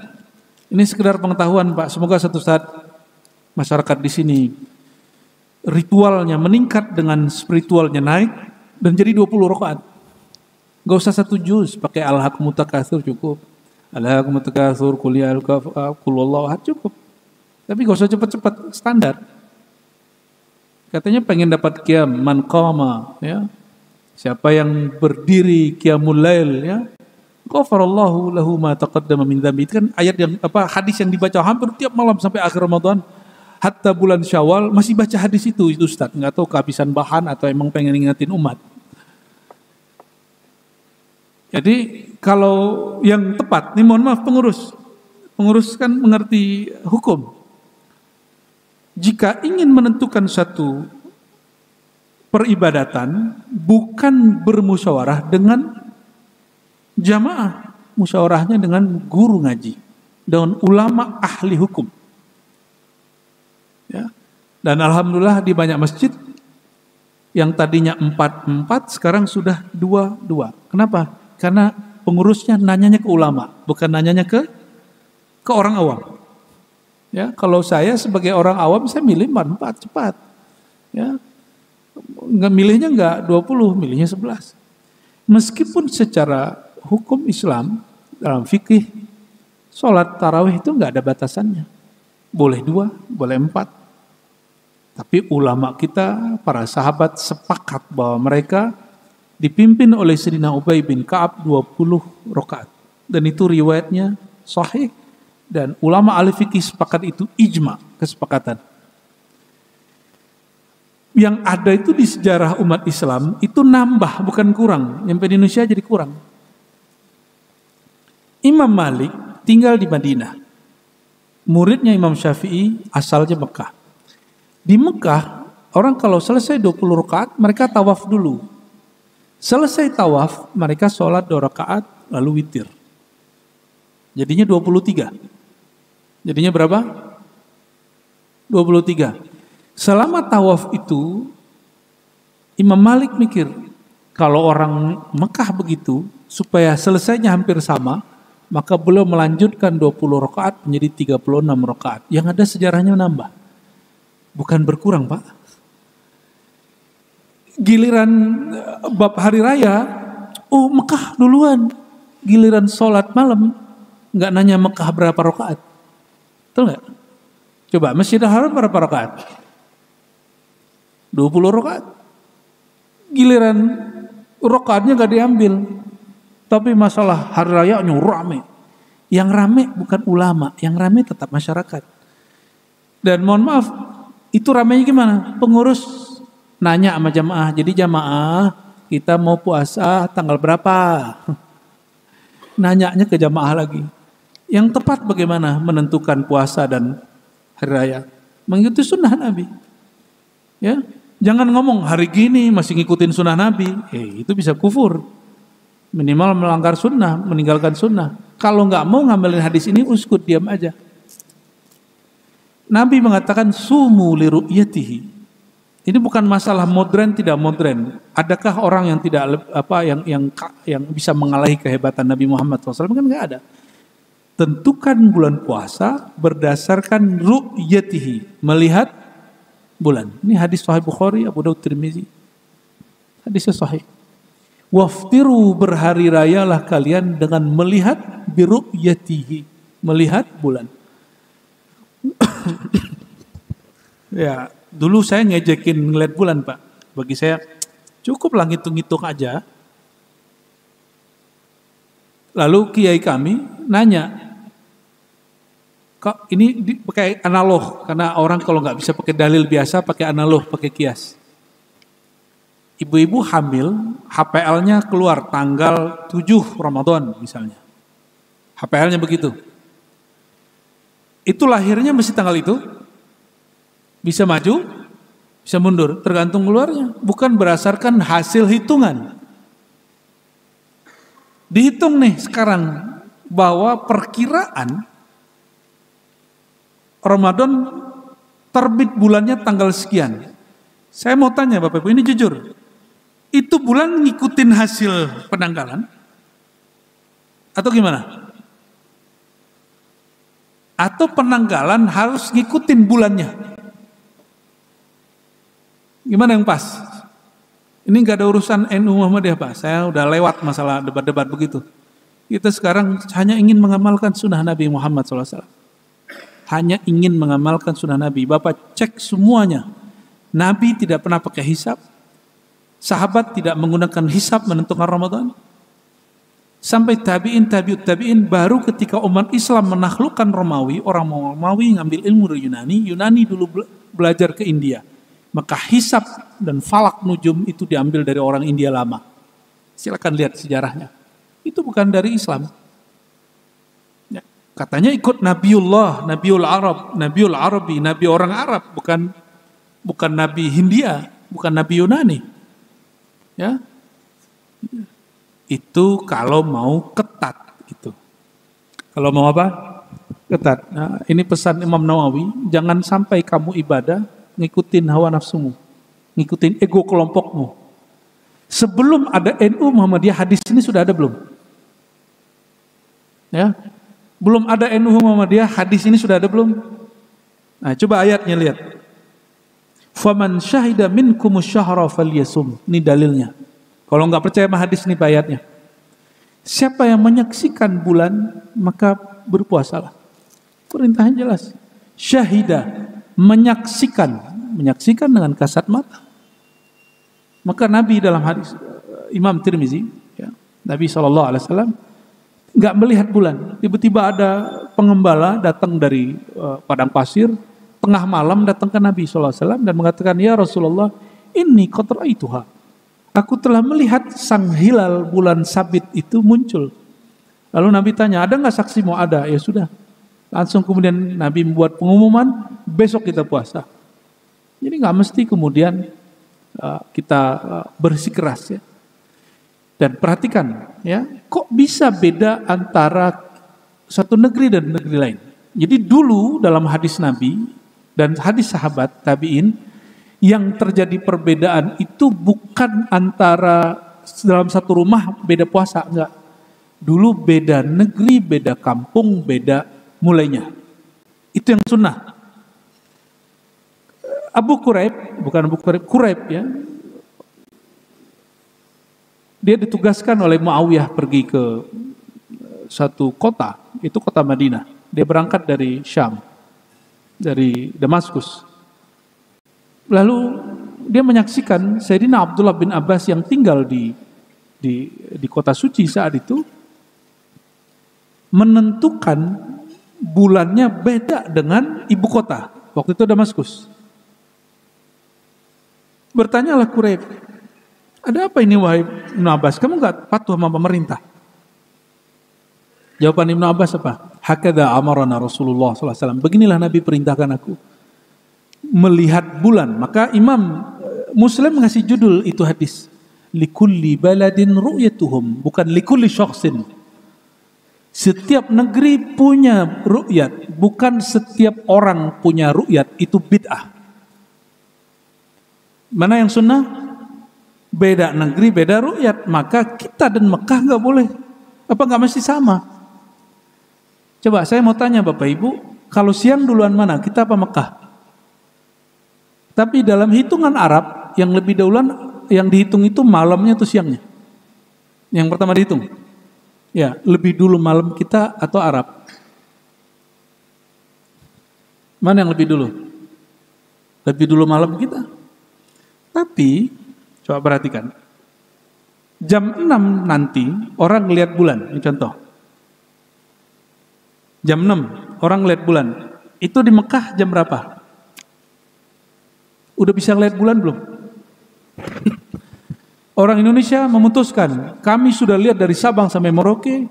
A: Ini sekedar pengetahuan Pak. Semoga satu saat masyarakat di sini ritualnya meningkat dengan spiritualnya naik dan jadi 20 rakaat. Gak usah 1 juz, pakai Alhaakumut Takatsur cukup. Alhaakumut Takatsur, qul ya Allahu ahad cukup. Tapi gak usah cepat-cepat, standar. Katanya pengen dapat qiyam man qama, ya. Siapa yang berdiri qiyamul lail, ya. Ghafarallahu lahu ma taqaddama min dzambi. Itu kan ayat yang hadis yang dibaca hampir tiap malam sampai akhir Ramadan. Hatta bulan Syawal masih baca hadis itu Ustaz. Enggak tahu kehabisan bahan atau emang pengen ingetin umat. Jadi kalau yang tepat, nih mohon maaf pengurus kan mengerti hukum. Jika ingin menentukan satu peribadatan, bukan bermusyawarah dengan jamaah, musyawarahnya dengan guru ngaji, dengan ulama ahli hukum. Ya. Dan alhamdulillah di banyak masjid yang tadinya 4-4 sekarang sudah 2-2. Kenapa? Karena pengurusnya nanyanya ke ulama, bukan nanyanya ke orang awam. Ya, kalau saya sebagai orang awam saya milih 4 cepat. Ya. Milihnya enggak 20, milihnya 11. Meskipun secara hukum Islam dalam fikih sholat tarawih itu enggak ada batasannya. Boleh 2, boleh 4. Tapi ulama kita, para sahabat sepakat bahwa mereka dipimpin oleh Sayyidina Ubay bin Ka'ab 20 rakaat. Dan itu riwayatnya sahih. Dan ulama ahli fikih sepakat itu ijma, kesepakatan. Yang ada itu di sejarah umat Islam itu nambah bukan kurang. Sampai di Indonesia jadi kurang. Imam Malik tinggal di Madinah. Muridnya Imam Syafi'i asalnya Mekah. Di Mekah orang kalau selesai 20 rakaat mereka tawaf dulu. Selesai tawaf mereka sholat 2 rakaat lalu witir. Jadinya 23. Jadinya berapa? 23. Selama tawaf itu Imam Malik mikir, kalau orang Mekah begitu supaya selesainya hampir sama, maka beliau melanjutkan 20 rakaat menjadi 36 rakaat. Yang ada sejarahnya nambah. Bukan berkurang, Pak. Giliran bab hari raya, oh Mekah duluan. Giliran sholat malam, nggak nanya Mekah berapa rakaat. Betul nggak? Coba Masjidil Haram berapa rakaat? 20 rakaat. Giliran rakaatnya nggak diambil. Tapi masalah hari rayanya rame. Yang rame bukan ulama, yang rame tetap masyarakat. Dan mohon maaf, itu ramenya gimana? Pengurus nanya sama jamaah. Jadi jamaah kita mau puasa tanggal berapa? Nanyanya ke jamaah lagi. Yang tepat bagaimana menentukan puasa dan hari raya? Mengikuti sunnah Nabi. Ya, jangan ngomong hari gini masih ngikutin sunnah Nabi. Itu bisa kufur. Minimal melanggar sunnah, meninggalkan sunnah. Kalau nggak mau ngambilin hadis ini, uskut, diam aja. Nabi mengatakan sumu li ru'yatihi. Ini bukan masalah modern tidak modern. Adakah orang yang tidak yang bisa mengalahi kehebatan Nabi Muhammad SAW? Kan nggak ada. Tentukan bulan puasa berdasarkan ru'yatihi, melihat bulan. Ini hadis Sahih Bukhari, Abu Daud, Tirmizi. Hadisnya sahih. Waftiru, berhari rayalah kalian dengan melihat biru'yatihi, melihat bulan. Ya, dulu saya ngejekin ngeliat bulan, Pak. Bagi saya cukuplah ngitung-ngitung aja. Lalu kiai kami nanya, kok ini pakai analog? Karena orang kalau nggak bisa pakai dalil biasa, pakai analog, pakai kias. Ibu-ibu hamil, HPL-nya keluar tanggal 7 Ramadan misalnya. HPL-nya begitu. Itu lahirnya mesti tanggal itu. Bisa maju, bisa mundur, tergantung keluarnya. Bukan berdasarkan hasil hitungan. Dihitung nih sekarang bahwa perkiraan Ramadan terbit bulannya tanggal sekian. Saya mau tanya Bapak Ibu, ini jujur. Itu bulan ngikutin hasil penanggalan? Atau gimana? atau penanggalan harus ngikutin bulannya? Gimana yang pas? Ini nggak ada urusan NU Muhammadiyah Pak. Saya udah lewat masalah debat-debat begitu. Kita sekarang hanya ingin mengamalkan sunnah Nabi Muhammad SAW. Hanya ingin mengamalkan sunnah Nabi. Bapak cek semuanya. Nabi tidak pernah pakai hisab. Sahabat tidak menggunakan hisab menentukan Ramadan. Sampai tabi'in, tabi'ut tabi'in, baru ketika umat Islam menaklukkan Romawi, orang Romawi ngambil ilmu dari Yunani. Yunani dulu belajar ke India. Maka hisab dan falak nujum itu diambil dari orang India lama. Silakan lihat sejarahnya. Itu bukan dari Islam. Ya, katanya ikut Nabiullah, Nabiul Arab, Nabiul Arabi, Nabi orang Arab, bukan Nabi Hindia, bukan Nabi Yunani. Ya, itu kalau mau ketat gitu. Kalau mau apa? Ketat. Nah, ini pesan Imam Nawawi, jangan sampai kamu ibadah ngikutin hawa nafsumu, ngikutin ego kelompokmu. Sebelum ada NU Muhammadiyah, hadis ini sudah ada belum? Ya, belum ada NU Muhammadiyah, hadis ini sudah ada belum? Nah, coba ayatnya lihat. Faman syahida minkumus syahra falyasum. Ini dalilnya. Kalau nggak percaya sama hadis ini ayatnya. Siapa yang menyaksikan bulan maka berpuasalah. Perintahnya jelas. Syahida, menyaksikan dengan kasat mata. Maka Nabi dalam hadis Imam Tirmizi, ya, Nabi SAW nggak melihat bulan. Tiba-tiba ada pengembala datang dari padang pasir, tengah malam datang ke Nabi SAW dan mengatakan, ya Rasulullah, ini qad ra'aituha. Aku telah melihat sang hilal bulan sabit itu muncul. Lalu Nabi tanya, ada nggak saksimu? Ada. Ya sudah. Langsung kemudian Nabi membuat pengumuman, besok kita puasa. Jadi nggak mesti kemudian kita bersikeras ya. Dan perhatikan ya, kok bisa beda antara satu negeri dan negeri lain. Jadi dulu dalam hadis Nabi dan hadis sahabat tabi'in, yang terjadi perbedaan itu bukan antara dalam satu rumah beda puasa, enggak. Dulu beda negeri, beda kampung, beda mulainya. Itu yang sunnah. Abu Quraib, bukan Abu Quraib, Quraib ya. Dia ditugaskan oleh Muawiyah pergi ke satu kota, itu kota Madinah. Dia berangkat dari Syam, dari Damaskus. Lalu dia menyaksikan Sayyidina Abdullah bin Abbas yang tinggal di kota suci saat itu menentukan bulannya beda dengan ibu kota. Waktu itu Damaskus. Bertanyalah Quraib, ada apa ini wahai Ibnu Abbas? Kamu enggak patuh sama pemerintah? Jawaban Ibnu Abbas apa? Hakadha amarana Rasulullah SAW. Beginilah Nabi perintahkan aku melihat bulan. Maka Imam Muslim ngasih judul itu hadis, likulli baladin ru'yatuhum, bukan likulli syakhsin. Setiap negeri punya ru'yat, bukan setiap orang punya ru'yat. Itu bid'ah. Mana yang sunnah? Beda negeri, beda ru'yat. Maka kita dan Mekah nggak boleh. Apa nggak mesti sama? Coba saya mau tanya Bapak Ibu, kalau siang duluan mana? Kita apa Mekah? Tapi dalam hitungan Arab, yang lebih duluan, yang dihitung itu malamnya atau siangnya? Yang pertama dihitung. Ya, lebih dulu malam kita atau Arab? Mana yang lebih dulu? Lebih dulu malam kita. Tapi, coba perhatikan. Jam 6 nanti, orang lihat bulan. Ini contoh. Jam 6, orang lihat bulan. Itu di Mekah jam berapa? Udah bisa lihat bulan belum? Orang Indonesia memutuskan, kami sudah lihat dari Sabang sampai Merauke,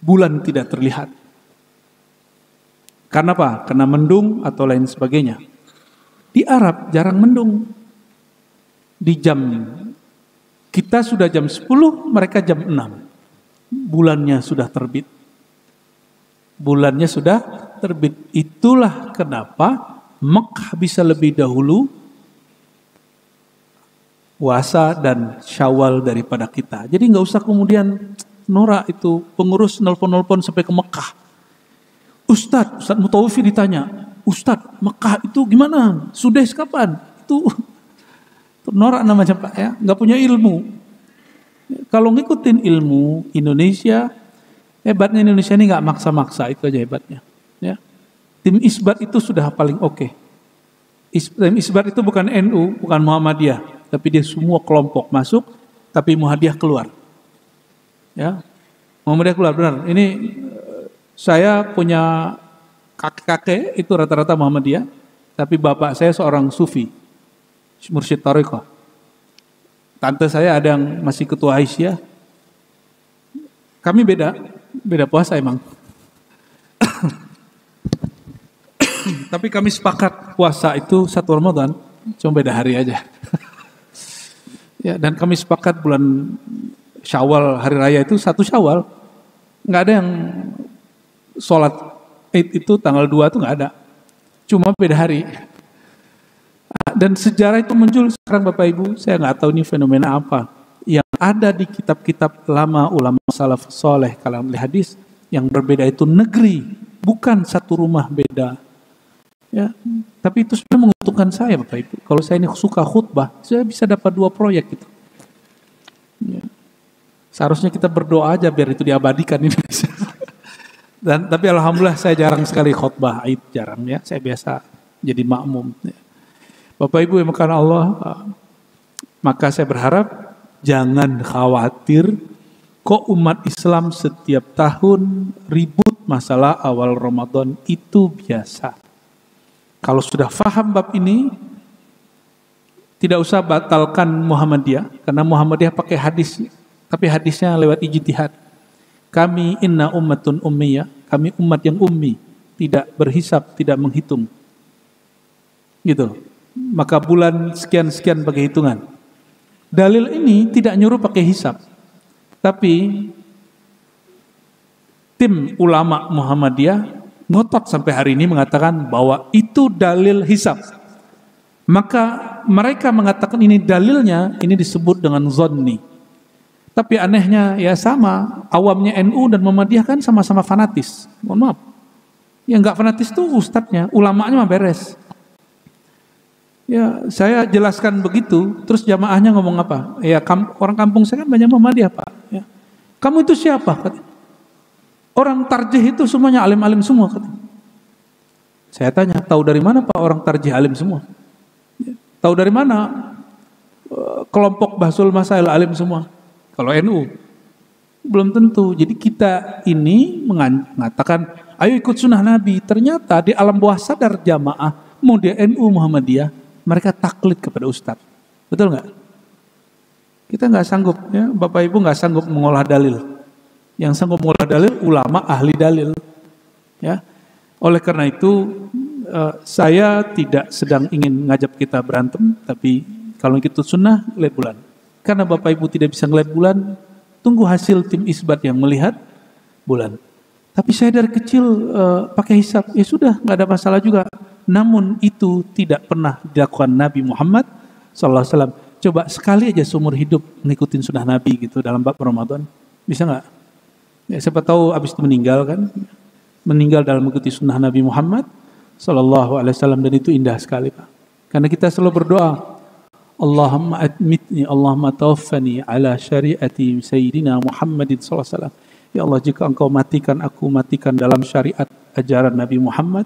A: bulan tidak terlihat. Karena apa? Karena mendung atau lain sebagainya. Di Arab jarang mendung. Di jam kita sudah jam 10, mereka jam 6. Bulannya sudah terbit. Bulannya sudah terbit. Itulah kenapa Mekah bisa lebih dahulu puasa dan Syawal daripada kita. Jadi nggak usah kemudian norak itu pengurus nelpon-nelpon sampai ke Mekah. Ustadz Mutawfi ditanya, Ustadz, Mekah itu gimana? Sudais kapan? Itu norak namanya Pak ya, nggak punya ilmu. Kalau ngikutin ilmu Indonesia, hebatnya Indonesia ini nggak maksa-maksa, itu aja hebatnya. Ya. Tim Isbat itu sudah paling oke. Tim Isbat itu bukan NU, bukan Muhammadiyah, tapi dia semua kelompok masuk, tapi Muhammadiyah keluar. Ya, Muhammadiyah keluar benar. Ini saya punya kakek-kakek itu rata-rata Muhammadiyah, tapi bapak saya seorang sufi, mursyid Thariqah. Tante saya ada yang masih ketua Aisyah. Kami beda puasa emang. Tapi kami sepakat puasa itu 1 Ramadan, cuma beda hari aja. Ya, dan kami sepakat bulan Syawal, hari raya itu 1 Syawal. Nggak ada yang sholat Id itu tanggal 2 itu nggak ada. Cuma beda hari. Dan sejarah itu muncul sekarang Bapak Ibu, saya nggak tahu ini fenomena apa. Yang ada di kitab-kitab lama ulama salaf soleh kalam hadis, yang berbeda itu negeri, bukan satu rumah beda. Ya, tapi itu sudah menguntungkan saya Bapak Ibu. Kalau saya ini suka khutbah, saya bisa dapat 2 proyek gitu. Ya. Seharusnya kita berdoa aja biar itu diabadikan ini. Tapi alhamdulillah saya jarang sekali khutbah Aid, jarang ya. Saya biasa jadi makmum. Ya. Bapak Ibu yang makan Allah, maka saya berharap jangan khawatir. Kok umat Islam setiap tahun ribut masalah awal Ramadan, itu biasa. Kalau sudah faham bab ini, tidak usah batalkan Muhammadiyah, karena Muhammadiyah pakai hadis, tapi hadisnya lewat ijtihad. Kami inna ummatun ummiyah, kami umat yang ummi, tidak berhisab, tidak menghitung. Gitu. Maka bulan sekian-sekian pakai hitungan. Dalil ini tidak nyuruh pakai hisab. Tapi tim ulama Muhammadiyah ngotot sampai hari ini mengatakan bahwa itu dalil hisab. Maka mereka mengatakan ini dalilnya, ini disebut dengan zonni. Tapi anehnya ya sama, awamnya NU dan Muhammadiyah kan sama-sama fanatis. Mohon maaf. Yang nggak fanatis tuh ustadznya, ulamanya mah beres. Ya, saya jelaskan begitu, terus jamaahnya ngomong apa? Ya, orang kampung saya kan banyak Muhammadiyah, Pak. Ya. Kamu itu siapa? Katanya. Orang tarjih itu semuanya alim-alim semua. Katanya. Saya tanya, tahu dari mana Pak orang tarjih alim semua? Ya. Tahu dari mana kelompok Bahsul Masail alim semua? Kalau NU belum tentu. Jadi kita ini mengatakan, ayo ikut sunnah Nabi. Ternyata di alam bawah sadar jamaah, mau dia NU Muhammadiyah, mereka taklid kepada ustadz. Betul nggak? Kita nggak sanggup, ya, Bapak Ibu nggak sanggup mengolah dalil. Yang sanggup mengolah dalil ulama ahli dalil. Ya, oleh karena itu saya tidak sedang ingin ngajak kita berantem, tapi kalau kita sunnah lihat bulan. Karena Bapak Ibu tidak bisa ngeliat bulan, tunggu hasil tim isbat yang melihat bulan. Tapi saya dari kecil pakai hisab, ya sudah nggak ada masalah juga. Namun itu tidak pernah dilakukan Nabi Muhammad SAW. Coba sekali aja seumur hidup ngikutin sunnah Nabi gitu dalam bab Ramadan, bisa nggak? Ya, siapa tahu abis itu meninggal kan? Meninggal dalam mengikuti sunnah Nabi Muhammad SAW, dan itu indah sekali Pak. Karena kita selalu berdoa, Allahumma admitni, Allahumma tawaffani ala syariati Sayyidina Muhammadin SAW. Ya Allah, jika engkau matikan aku, matikan dalam syariat ajaran Nabi Muhammad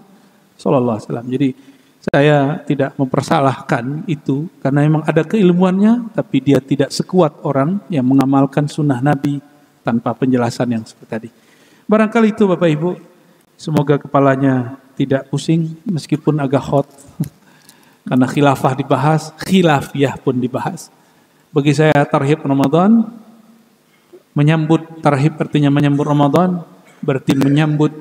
A: SAW. Jadi saya tidak mempersalahkan itu, karena memang ada keilmuannya, tapi dia tidak sekuat orang yang mengamalkan sunnah Nabi tanpa penjelasan yang seperti tadi. Barangkali itu Bapak Ibu, semoga kepalanya tidak pusing meskipun agak hot. Karena khilafah dibahas, khilafiyah pun dibahas. Bagi saya tarhib Ramadan, menyambut tarhib artinya menyambut Ramadan, berarti menyambut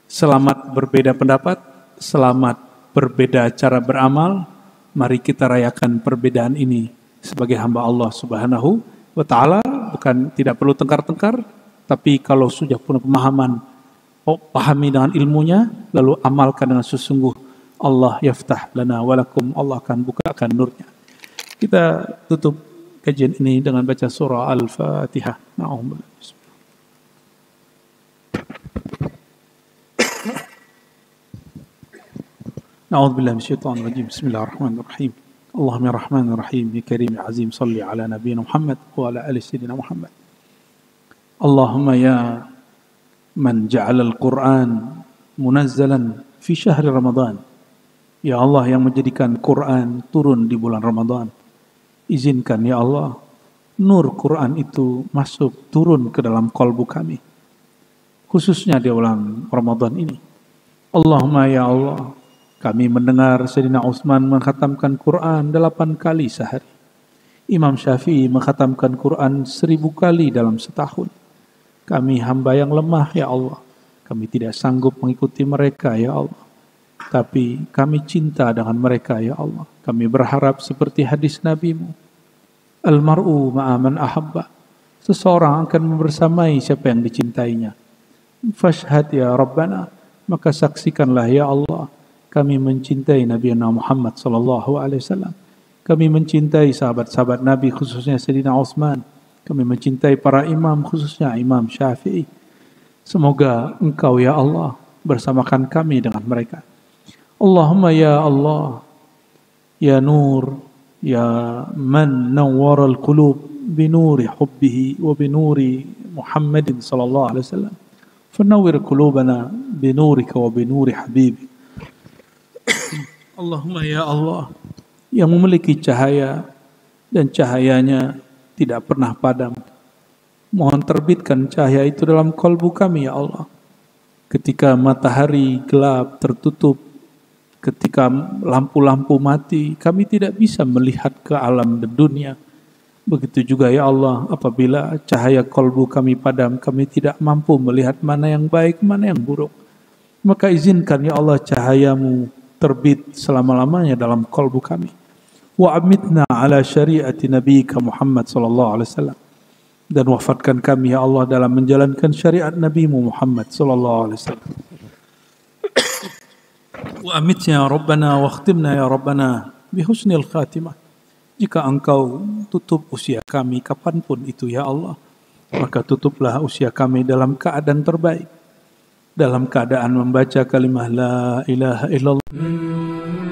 A: selamat berbeda pendapat, selamat berbeda cara beramal. Mari kita rayakan perbedaan ini sebagai hamba Allah Subhanahu wa Ta'ala. Bukan tidak perlu tengkar-tengkar, tapi kalau sudah punya pemahaman, pahami dengan ilmunya, lalu amalkan dengan sesungguh. Allah yaftah lana walakum, Allah akan bukakan nurnya. Kita tutup kajian ini dengan baca surah Al-Fatihah. Na'udzubillah. أعوذ بالله من الشيطان الرجيم بسم الله الرحمن الرحيم اللهم يا رحمن الرحيم يا كريم يا عظيم صل على نبينا محمد وعلى آل سيدنا محمد اللهم يا من جعل القرآن منزلا في شهر رمضان Ya Allah yang menjadikan Quran turun di bulan Ramadan, izinkan ya Allah nur Quran itu masuk turun ke dalam kalbu kami, khususnya di bulan Ramadan ini. Allahumma ya Allah, kami mendengar Sayyidina Utsman mengkhatamkan Quran 8 kali sehari. Imam Syafi'i mengkhatamkan Quran 1000 kali dalam setahun. Kami hamba yang lemah ya Allah, kami tidak sanggup mengikuti mereka ya Allah. Tapi kami cinta dengan mereka ya Allah. Kami berharap seperti hadis Nabi-Mu. Al-mar'u ma'aman ahabba. Seseorang akan membersamai siapa yang dicintainya. Fashhad ya Rabbana. Maka saksikanlah ya Allah. Kami mencintai Nabi Muhammad SAW. Kami mencintai sahabat-sahabat Nabi khususnya Sayyidina Utsman. Kami mencintai para imam khususnya Imam Syafi'i. Semoga Engkau ya Allah bersamakan kami dengan mereka. Allahumma ya Allah, ya Nur, ya man nawwara al-qulub binuri hubbihi wa binuri Muhammadin sallallahu alaihi wasallam. Fanawwir qulubana binurika wa binuri habibik. Allahumma ya Allah, yang memiliki cahaya dan cahayanya tidak pernah padam. Mohon terbitkan cahaya itu dalam kalbu kami ya Allah. Ketika matahari gelap tertutup, ketika lampu-lampu mati, kami tidak bisa melihat ke alam dunia. Begitu juga ya Allah, apabila cahaya kalbu kami padam, kami tidak mampu melihat mana yang baik, mana yang buruk. Maka izinkan ya Allah cahayamu terbit selama-lamanya dalam kalbu kami. Wa amitna ala syariati nabiyika Muhammad sallallahu alaihi wasallam. Dan wafatkan kami ya Allah dalam menjalankan syariat Nabi-Mu Muhammad sallallahu alaihi wasallam. Wa amitna ya Rabbana wa khtimna ya Rabbana bihusnil khatimah. Jika Engkau tutup usia kami kapanpun itu ya Allah, maka tutuplah usia kami dalam keadaan terbaik, dalam keadaan membaca kalimah la ilaha illallah.